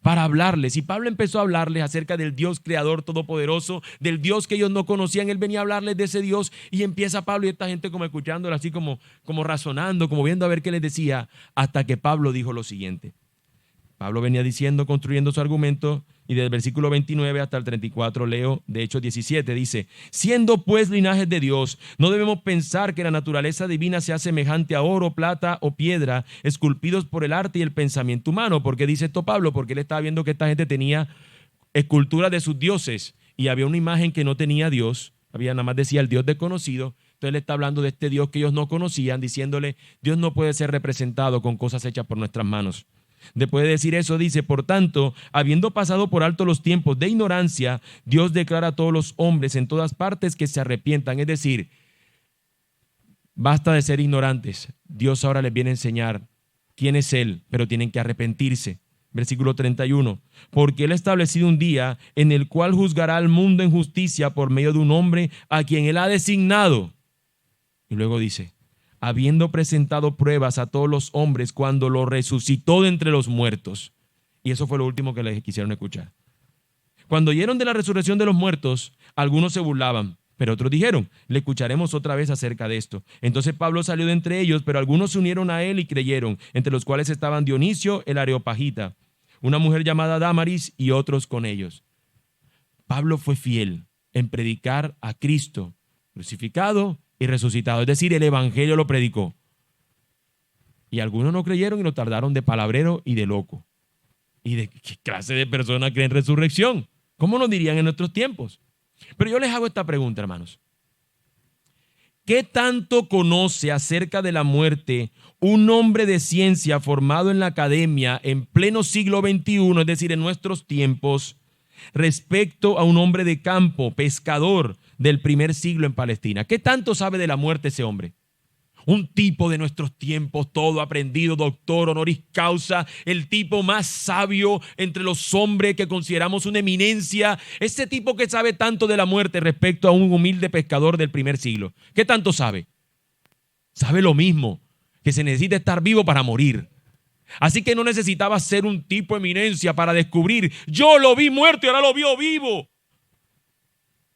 para hablarles. Y Pablo empezó a hablarles acerca del Dios creador todopoderoso, del Dios que ellos no conocían. Él venía a hablarles de ese Dios, y empieza Pablo y esta gente como escuchándolo, así como razonando, como viendo a ver qué les decía, hasta que Pablo dijo lo siguiente. Pablo venía diciendo, construyendo su argumento, y desde el versículo 29 hasta el 34 leo de Hechos 17, dice: siendo pues linajes de Dios, no debemos pensar que la naturaleza divina sea semejante a oro, plata o piedra, esculpidos por el arte y el pensamiento humano. ¿Por qué dice esto Pablo? Porque él estaba viendo que esta gente tenía esculturas de sus dioses, y había una imagen que no tenía Dios, nada más decía el Dios desconocido. Entonces él está hablando de este Dios que ellos no conocían, diciéndole: Dios no puede ser representado con cosas hechas por nuestras manos. Después de decir eso, dice, por tanto, habiendo pasado por alto los tiempos de ignorancia, Dios declara a todos los hombres en todas partes que se arrepientan. Es decir, basta de ser ignorantes. Dios ahora les viene a enseñar quién es Él, pero tienen que arrepentirse. Versículo 31. Porque Él ha establecido un día en el cual juzgará al mundo en justicia por medio de un hombre a quien Él ha designado. Y luego dice, habiendo presentado pruebas a todos los hombres cuando lo resucitó de entre los muertos. Y eso fue lo último que les quisieron escuchar. Cuando oyeron de la resurrección de los muertos, algunos se burlaban, pero otros dijeron, le escucharemos otra vez acerca de esto. Entonces Pablo salió de entre ellos, pero algunos se unieron a él y creyeron, entre los cuales estaban Dionisio el Areopagita, una mujer llamada Dámaris y otros con ellos. Pablo fue fiel en predicar a Cristo crucificado y resucitado, es decir, el evangelio lo predicó. Y algunos no creyeron y lo tardaron de palabrero y de loco. ¿Y de qué clase de personas creen resurrección? ¿Cómo nos dirían en nuestros tiempos? Pero yo les hago esta pregunta, hermanos. ¿Qué tanto conoce acerca de la muerte un hombre de ciencia formado en la academia en pleno siglo XXI, es decir, en nuestros tiempos, respecto a un hombre de campo, pescador del primer siglo en Palestina? ¿Qué tanto sabe de la muerte ese hombre? Un tipo de nuestros tiempos, todo aprendido, doctor honoris causa, el tipo más sabio entre los hombres que consideramos una eminencia, ese tipo que sabe tanto de la muerte respecto a un humilde pescador del primer siglo. ¿Qué tanto sabe? Sabe lo mismo, que se necesita estar vivo para morir. Así que no necesitaba ser un tipo de eminencia para descubrir, yo lo vi muerto y ahora lo vio vivo.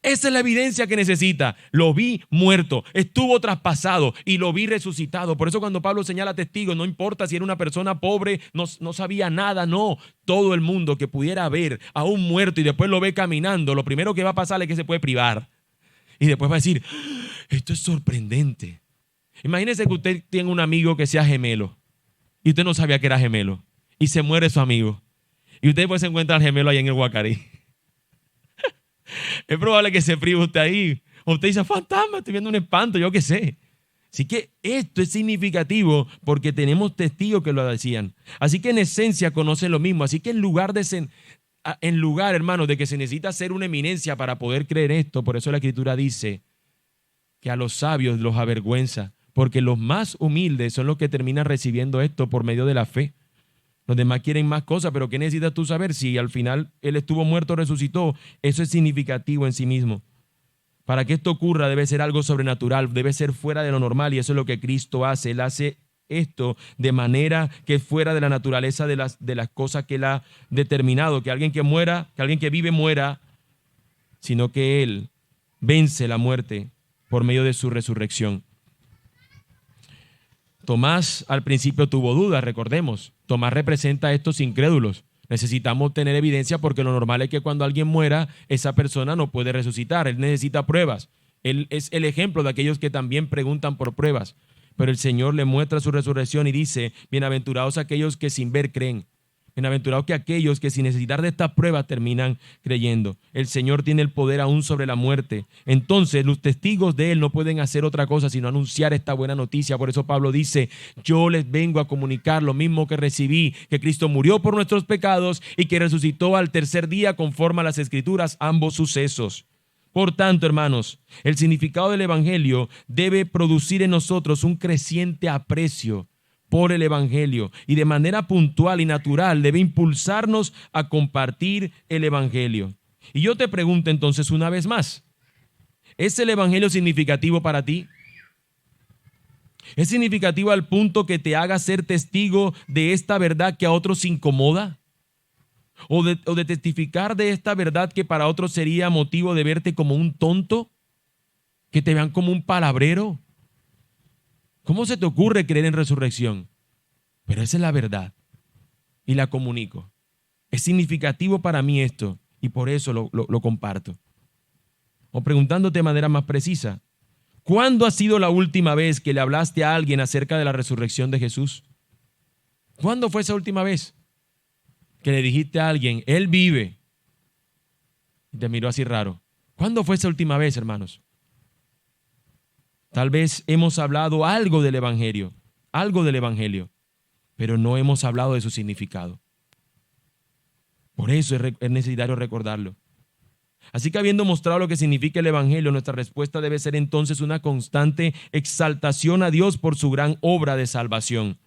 Esa es la evidencia que necesita. Lo vi muerto, estuvo traspasado y lo vi resucitado. Por eso cuando Pablo señala testigos, no importa si era una persona pobre, no sabía nada, no. Todo el mundo que pudiera ver a un muerto y después lo ve caminando, lo primero que va a pasar es que se puede privar. Y después va a decir, esto es sorprendente. Imagínese que usted tiene un amigo que sea gemelo y usted no sabía que era gemelo y se muere su amigo. Y usted después se encuentra al gemelo ahí en el Guacarí. Es probable que se prive usted ahí. O usted dice, fantasma, estoy viendo un espanto, yo qué sé. Así que esto es significativo porque tenemos testigos que lo decían. Así que en esencia conocen lo mismo. Así que en lugar, hermanos, de que se necesita ser una eminencia para poder creer esto, por eso la Escritura dice que a los sabios los avergüenza, porque los más humildes son los que terminan recibiendo esto por medio de la fe. Los demás quieren más cosas, pero ¿qué necesitas tú saber? Si al final Él estuvo muerto, resucitó, eso es significativo en sí mismo. Para que esto ocurra debe ser algo sobrenatural, debe ser fuera de lo normal y eso es lo que Cristo hace. Él hace esto de manera que es fuera de la naturaleza de las cosas que Él ha determinado. Que alguien que muera, que alguien que vive muera, sino que Él vence la muerte por medio de su resurrección. Tomás al principio tuvo dudas, recordemos. Tomás representa a estos incrédulos. Necesitamos tener evidencia porque lo normal es que cuando alguien muera, esa persona no puede resucitar. Él necesita pruebas. Él es el ejemplo de aquellos que también preguntan por pruebas. Pero el Señor le muestra su resurrección y dice, bienaventurados aquellos que sin ver creen. Bienaventurados que aquellos que sin necesitar de estas pruebas terminan creyendo. El Señor tiene el poder aún sobre la muerte. Entonces los testigos de Él no pueden hacer otra cosa sino anunciar esta buena noticia. Por eso Pablo dice, yo les vengo a comunicar lo mismo que recibí, que Cristo murió por nuestros pecados y que resucitó al tercer día conforme a las Escrituras, ambos sucesos. Por tanto, hermanos, el significado del Evangelio debe producir en nosotros un creciente aprecio por el Evangelio y de manera puntual y natural debe impulsarnos a compartir el Evangelio. Y yo te pregunto entonces una vez más, ¿es el Evangelio significativo para ti? ¿Es significativo al punto que te haga ser testigo de esta verdad que a otros incomoda? ¿O de testificar de esta verdad que para otros sería motivo de verte como un tonto? ¿Que te vean como un palabrero? ¿Cómo se te ocurre creer en resurrección? Pero esa es la verdad y la comunico. Es significativo para mí esto y por eso lo comparto. O preguntándote de manera más precisa, ¿cuándo ha sido la última vez que le hablaste a alguien acerca de la resurrección de Jesús? ¿Cuándo fue esa última vez que le dijiste a alguien, Él vive? Y te miró así raro. ¿Cuándo fue esa última vez, hermanos? Tal vez hemos hablado algo del Evangelio. pero no hemos hablado de su significado. Por eso es necesario recordarlo. Así que habiendo mostrado lo que significa el Evangelio, nuestra respuesta debe ser entonces una constante exaltación a Dios por su gran obra de salvación.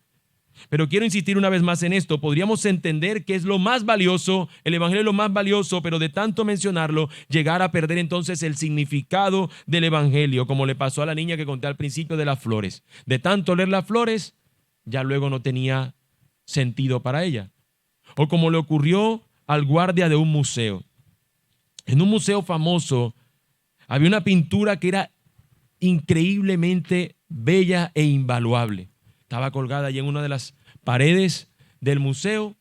Pero quiero insistir una vez más en esto. Podríamos entender que es lo más valioso, el Evangelio es lo más valioso, pero de tanto mencionarlo, llegar a perder entonces el significado del Evangelio, como le pasó a la niña que conté al principio de las flores. De tanto leer las flores, ya luego no tenía sentido para ella. O como le ocurrió al guardia de un museo. En un museo famoso había una pintura que era increíblemente bella e invaluable. Estaba colgada allí en una de las paredes del museo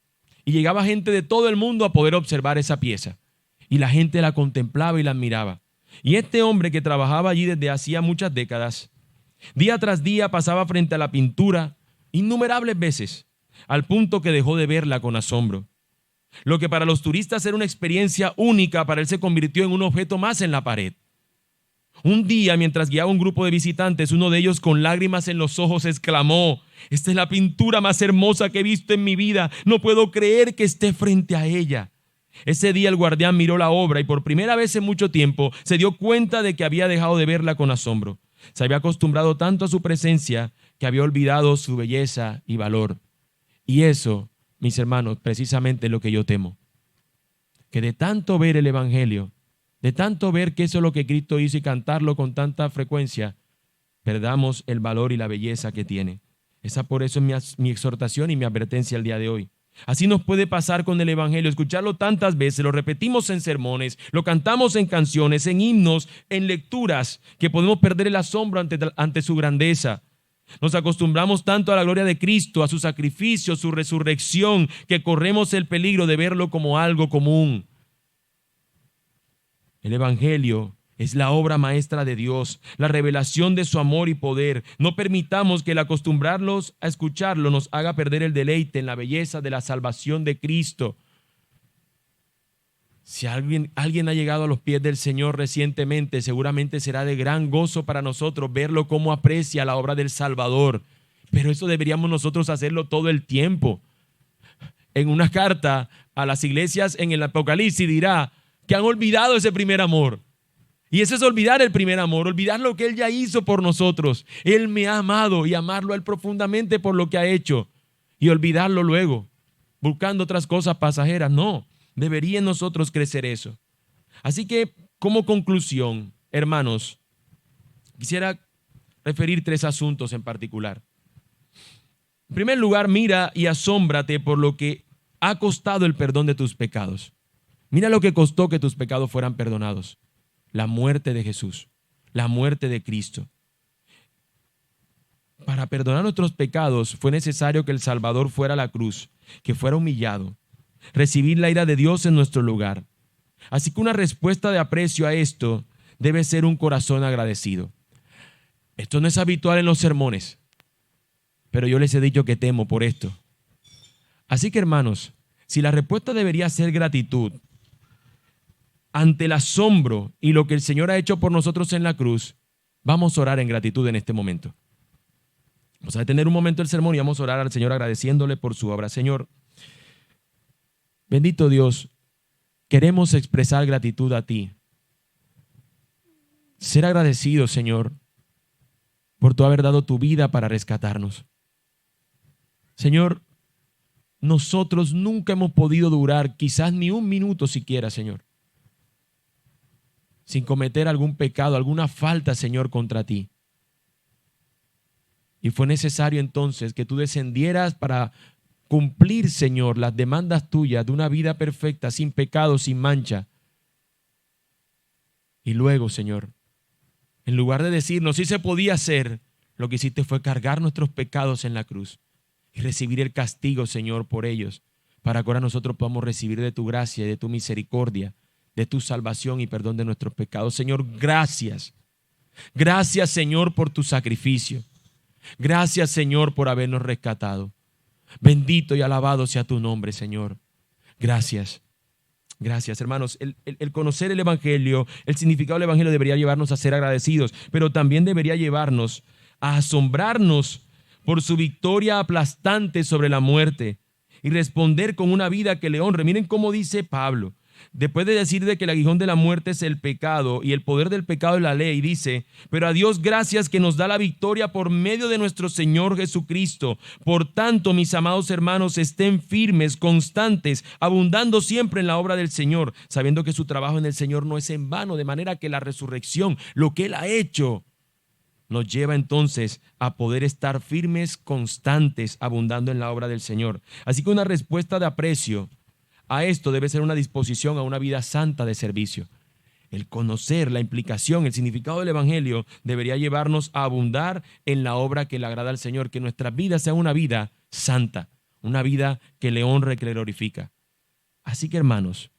y llegaba gente de todo el mundo a poder observar esa pieza. Y la gente la contemplaba y la admiraba. Y este hombre que trabajaba allí desde hacía muchas décadas, día tras día pasaba frente a la pintura innumerables veces, al punto que dejó de verla con asombro. Lo que para los turistas era una experiencia única, para él se convirtió en un objeto más en la pared. Un día, mientras guiaba un grupo de visitantes, uno de ellos con lágrimas en los ojos exclamó: esta es la pintura más hermosa que he visto en mi vida, no puedo creer que esté frente a ella. Ese día el guardián miró la obra y por primera vez en mucho tiempo se dio cuenta de que había dejado de verla con asombro. Se había acostumbrado tanto a su presencia que había olvidado su belleza y valor. Y eso, mis hermanos, precisamente es lo que yo temo. Que de tanto ver el Evangelio, de tanto ver que eso es lo que Cristo hizo y cantarlo con tanta frecuencia, perdamos el valor y la belleza que tiene. Por eso es mi exhortación y mi advertencia el día de hoy. Así nos puede pasar con el Evangelio, escucharlo tantas veces, lo repetimos en sermones, lo cantamos en canciones, en himnos, en lecturas, que podemos perder el asombro ante su grandeza. Nos acostumbramos tanto a la gloria de Cristo, a su sacrificio, su resurrección, que corremos el peligro de verlo como algo común. El Evangelio es la obra maestra de Dios, la revelación de su amor y poder. No permitamos que el acostumbrarnos a escucharlo nos haga perder el deleite en la belleza de la salvación de Cristo. Si alguien ha llegado a los pies del Señor recientemente, seguramente será de gran gozo para nosotros verlo cómo aprecia la obra del Salvador. Pero eso deberíamos nosotros hacerlo todo el tiempo. En una carta a las iglesias en el Apocalipsis dirá que han olvidado ese primer amor. Y eso es olvidar el primer amor, olvidar lo que Él ya hizo por nosotros. Él me ha amado y amarlo a Él profundamente por lo que ha hecho. Y olvidarlo luego, buscando otras cosas pasajeras. No, debería en nosotros crecer eso. Así que, como conclusión, hermanos, quisiera referir 3 asuntos en particular. En primer lugar, mira y asómbrate por lo que ha costado el perdón de tus pecados. Mira lo que costó que tus pecados fueran perdonados. La muerte de Jesús, la muerte de Cristo. Para perdonar nuestros pecados fue necesario que el Salvador fuera a la cruz, que fuera humillado, recibir la ira de Dios en nuestro lugar. Así que una respuesta de aprecio a esto debe ser un corazón agradecido. Esto no es habitual en los sermones, pero yo les he dicho que temo por esto. Así que, hermanos, si la respuesta debería ser gratitud ante el asombro y lo que el Señor ha hecho por nosotros en la cruz, vamos a orar en gratitud en este momento. Vamos a detener un momento el sermón y vamos a orar al Señor agradeciéndole por su obra. Señor, bendito Dios, queremos expresar gratitud a ti. Ser agradecidos, Señor, por tu haber dado tu vida para rescatarnos. Señor, nosotros nunca hemos podido durar quizás ni un minuto siquiera, Señor, sin cometer algún pecado, alguna falta, Señor, contra ti. Y fue necesario entonces que tú descendieras para cumplir, Señor, las demandas tuyas de una vida perfecta, sin pecado, sin mancha. Y luego, Señor, en lugar de decirnos si se podía hacer, lo que hiciste fue cargar nuestros pecados en la cruz y recibir el castigo, Señor, por ellos, para que ahora nosotros podamos recibir de tu gracia y de tu misericordia, de tu salvación y perdón de nuestros pecados. Señor, gracias. Gracias, Señor, por tu sacrificio. Gracias, Señor, por habernos rescatado. Bendito y alabado sea tu nombre, Señor. Gracias. Gracias, hermanos. El conocer el Evangelio, el significado del Evangelio debería llevarnos a ser agradecidos, pero también debería llevarnos a asombrarnos por su victoria aplastante sobre la muerte y responder con una vida que le honre. Miren cómo dice Pablo. Después de decir de que el aguijón de la muerte es el pecado y el poder del pecado es la ley, dice: pero a Dios gracias que nos da la victoria por medio de nuestro Señor Jesucristo. Por tanto, mis amados hermanos, estén firmes, constantes, abundando siempre en la obra del Señor, sabiendo que su trabajo en el Señor no es en vano, de manera que la resurrección, lo que Él ha hecho, nos lleva entonces a poder estar firmes, constantes, abundando en la obra del Señor. Así que una respuesta de aprecio a esto debe ser una disposición a una vida santa de servicio. El conocer la implicación, el significado del Evangelio debería llevarnos a abundar en la obra que le agrada al Señor, que nuestra vida sea una vida santa, una vida que le honre, que le glorifica. Así que, hermanos,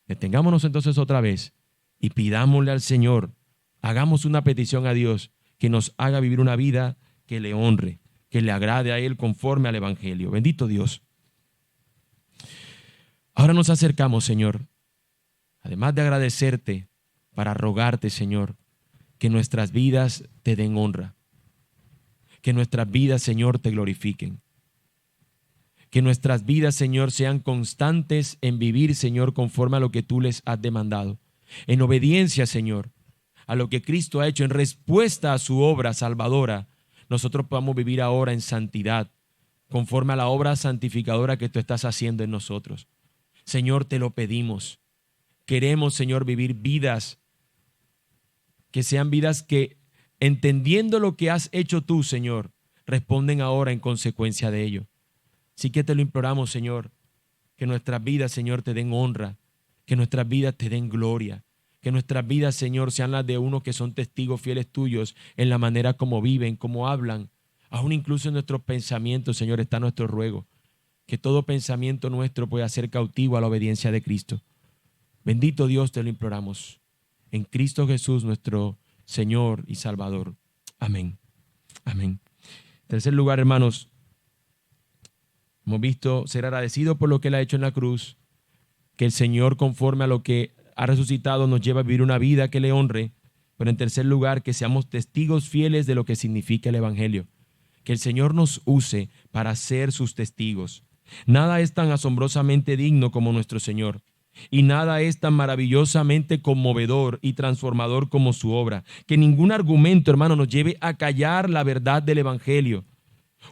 detengámonos entonces otra vez y pidámosle al Señor, hagamos una petición a Dios que nos haga vivir una vida que le honre, que le agrade a Él conforme al Evangelio. Bendito Dios. Ahora nos acercamos, Señor, además de agradecerte, para rogarte, Señor, que nuestras vidas te den honra, que nuestras vidas, Señor, te glorifiquen, que nuestras vidas, Señor, sean constantes en vivir, Señor, conforme a lo que tú les has demandado, en obediencia, Señor, a lo que Cristo ha hecho, en respuesta a su obra salvadora. Nosotros podamos vivir ahora en santidad, conforme a la obra santificadora que tú estás haciendo en nosotros. Señor, te lo pedimos. Queremos, Señor, vivir vidas que sean vidas que, entendiendo lo que has hecho tú, Señor, responden ahora en consecuencia de ello. Así que te lo imploramos, Señor, que nuestras vidas, Señor, te den honra, que nuestras vidas te den gloria, que nuestras vidas, Señor, sean las de unos que son testigos fieles tuyos en la manera como viven, como hablan. Aún incluso en nuestros pensamientos, Señor, está nuestro ruego. Que todo pensamiento nuestro pueda ser cautivo a la obediencia de Cristo. Bendito Dios, te lo imploramos. En Cristo Jesús, nuestro Señor y Salvador. Amén. Amén. En tercer lugar, hermanos, hemos visto ser agradecido por lo que Él ha hecho en la cruz, que el Señor, conforme a lo que ha resucitado, nos lleva a vivir una vida que le honre, pero en tercer lugar, que seamos testigos fieles de lo que significa el Evangelio. Que el Señor nos use para ser sus testigos. Nada es tan asombrosamente digno como nuestro Señor, y nada es tan maravillosamente conmovedor y transformador como su obra, que ningún argumento, hermano, nos lleve a callar la verdad del Evangelio.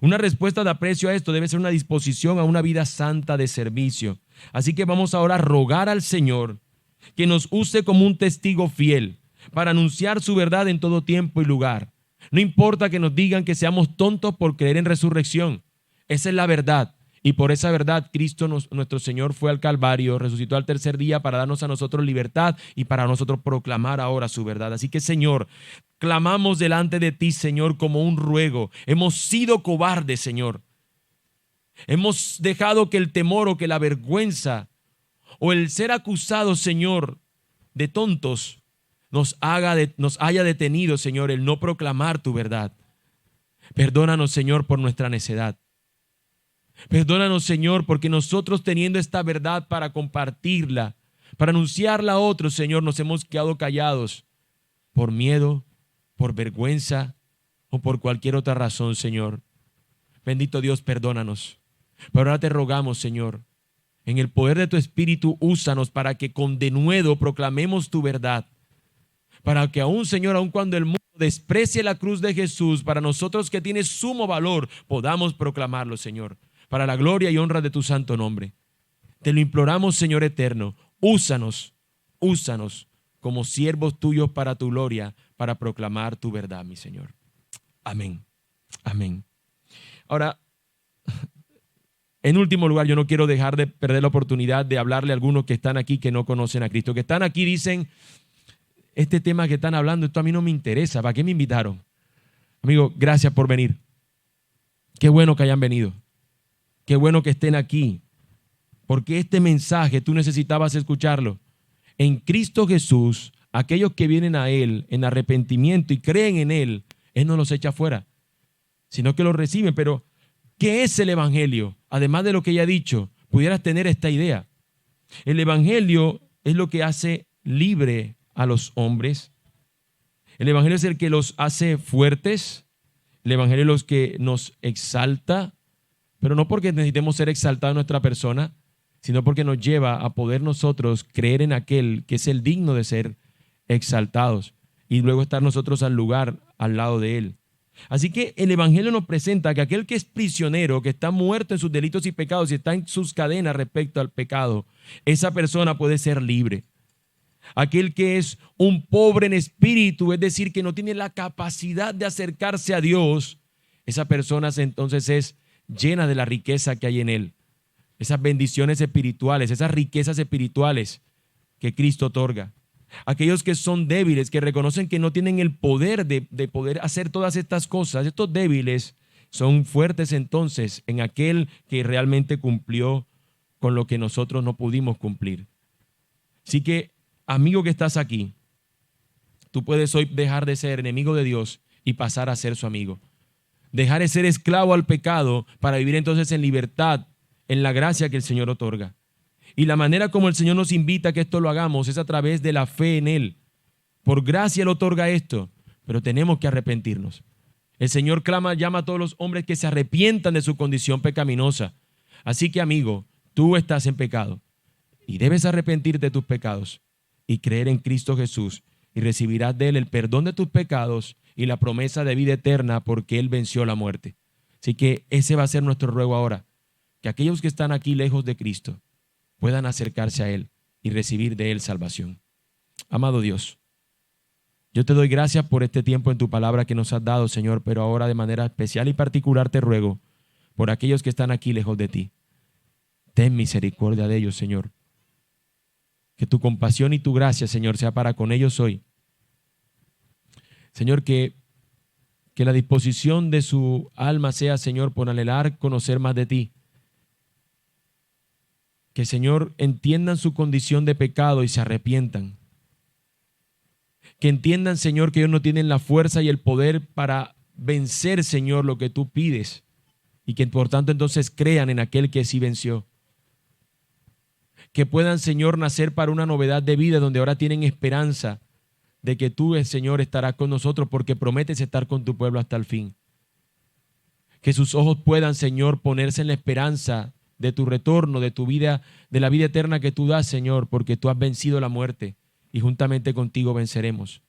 Una respuesta de aprecio a esto debe ser una disposición a una vida santa de servicio. Así que vamos ahora a rogar al Señor que nos use como un testigo fiel para anunciar su verdad en todo tiempo y lugar. No importa que nos digan que seamos tontos por creer en resurrección. Esa es la verdad. Y por esa verdad, Cristo, nuestro Señor, fue al Calvario, resucitó al tercer día para darnos a nosotros libertad y para nosotros proclamar ahora su verdad. Así que, Señor, clamamos delante de ti, Señor, como un ruego. Hemos sido cobardes, Señor. Hemos dejado que el temor o que la vergüenza o el ser acusados, Señor, de tontos, nos haya detenido, Señor, el no proclamar tu verdad. Perdónanos, Señor, por nuestra necedad. Perdónanos, Señor, porque nosotros, teniendo esta verdad para compartirla, para anunciarla a otros, Señor, nos hemos quedado callados por miedo, por vergüenza o por cualquier otra razón, Señor. Bendito Dios, perdónanos. Pero ahora te rogamos, Señor, en el poder de tu Espíritu, úsanos para que con denuedo proclamemos tu verdad. Para que aún, Señor, aun cuando el mundo desprecie la cruz de Jesús, para nosotros que tiene sumo valor, podamos proclamarlo, Señor, para la gloria y honra de tu santo nombre. Te lo imploramos, Señor eterno, úsanos como siervos tuyos para tu gloria, para proclamar tu verdad, mi Señor. Amén. Amén. Ahora, en último lugar, yo no quiero dejar de perder la oportunidad de hablarle a algunos que están aquí que no conocen a Cristo, que están aquí, dicen, este tema que están hablando, esto a mí no me interesa, ¿para qué me invitaron? Amigo, gracias por venir. Qué bueno que hayan venido. Qué bueno que estén aquí, porque este mensaje tú necesitabas escucharlo. En Cristo Jesús, aquellos que vienen a Él en arrepentimiento y creen en Él, Él no los echa fuera, sino que los reciben. Pero, ¿qué es el Evangelio? Además de lo que ya he dicho, pudieras tener esta idea. El Evangelio es lo que hace libre a los hombres. El Evangelio es el que los hace fuertes. El Evangelio es lo que nos exalta, pero no porque necesitemos ser exaltados en nuestra persona, sino porque nos lleva a poder nosotros creer en aquel que es el digno de ser exaltados y luego estar nosotros al lugar, al lado de él. Así que el Evangelio nos presenta que aquel que es prisionero, que está muerto en sus delitos y pecados y está en sus cadenas respecto al pecado, esa persona puede ser libre. Aquel que es un pobre en espíritu, es decir, que no tiene la capacidad de acercarse a Dios, esa persona entonces es llena de la riqueza que hay en él. Esas bendiciones espirituales, esas riquezas espirituales que Cristo otorga. Aquellos que son débiles, que reconocen que no tienen el poder de poder hacer todas estas cosas, estos débiles son fuertes entonces en aquel que realmente cumplió con lo que nosotros no pudimos cumplir. Así que, amigo que estás aquí, tú puedes hoy dejar de ser enemigo de Dios y pasar a ser su amigo. Dejar de ser esclavo al pecado para vivir entonces en libertad, en la gracia que el Señor otorga. Y la manera como el Señor nos invita a que esto lo hagamos es a través de la fe en Él. Por gracia Él otorga esto, pero tenemos que arrepentirnos. El Señor llama a todos los hombres que se arrepientan de su condición pecaminosa. Así que, amigo, tú estás en pecado y debes arrepentirte de tus pecados y creer en Cristo Jesús y recibirás de Él el perdón de tus pecados y la promesa de vida eterna porque Él venció la muerte. Así que ese va a ser nuestro ruego ahora, que aquellos que están aquí lejos de Cristo puedan acercarse a Él y recibir de Él salvación. Amado Dios, yo te doy gracias por este tiempo en tu palabra que nos has dado, Señor, pero ahora de manera especial y particular te ruego por aquellos que están aquí lejos de ti. Ten misericordia de ellos, Señor. Que tu compasión y tu gracia, Señor, sea para con ellos hoy. Señor, que la disposición de su alma sea, Señor, por anhelar conocer más de ti. Que, Señor, entiendan su condición de pecado y se arrepientan. Que entiendan, Señor, que ellos no tienen la fuerza y el poder para vencer, Señor, lo que tú pides. Y que por tanto entonces crean en aquel que sí venció. Que puedan, Señor, nacer para una novedad de vida donde ahora tienen esperanza de que tú, Señor, estarás con nosotros porque prometes estar con tu pueblo hasta el fin. Que sus ojos puedan, Señor, ponerse en la esperanza de tu retorno, de tu vida, de la vida eterna que tú das, Señor, porque tú has vencido la muerte y juntamente contigo venceremos.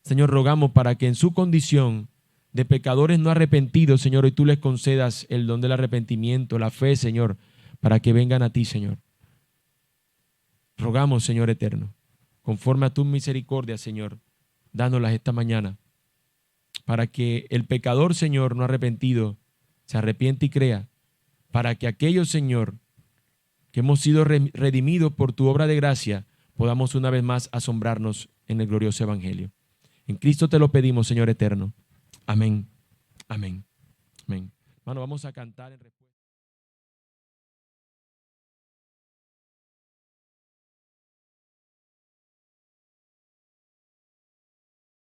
Señor, rogamos para que en su condición de pecadores no arrepentidos, Señor, hoy tú les concedas el don del arrepentimiento, la fe, Señor, para que vengan a ti, Señor. Rogamos, Señor eterno, conforme a tu misericordia, Señor, dándolas esta mañana, para que el pecador, Señor, no arrepentido, se arrepiente y crea, para que aquellos, Señor, que hemos sido redimidos por tu obra de gracia, podamos una vez más asombrarnos en el glorioso Evangelio. En Cristo te lo pedimos, Señor eterno. Amén. Amén. Amén. Hermano, vamos a cantar en respuesta.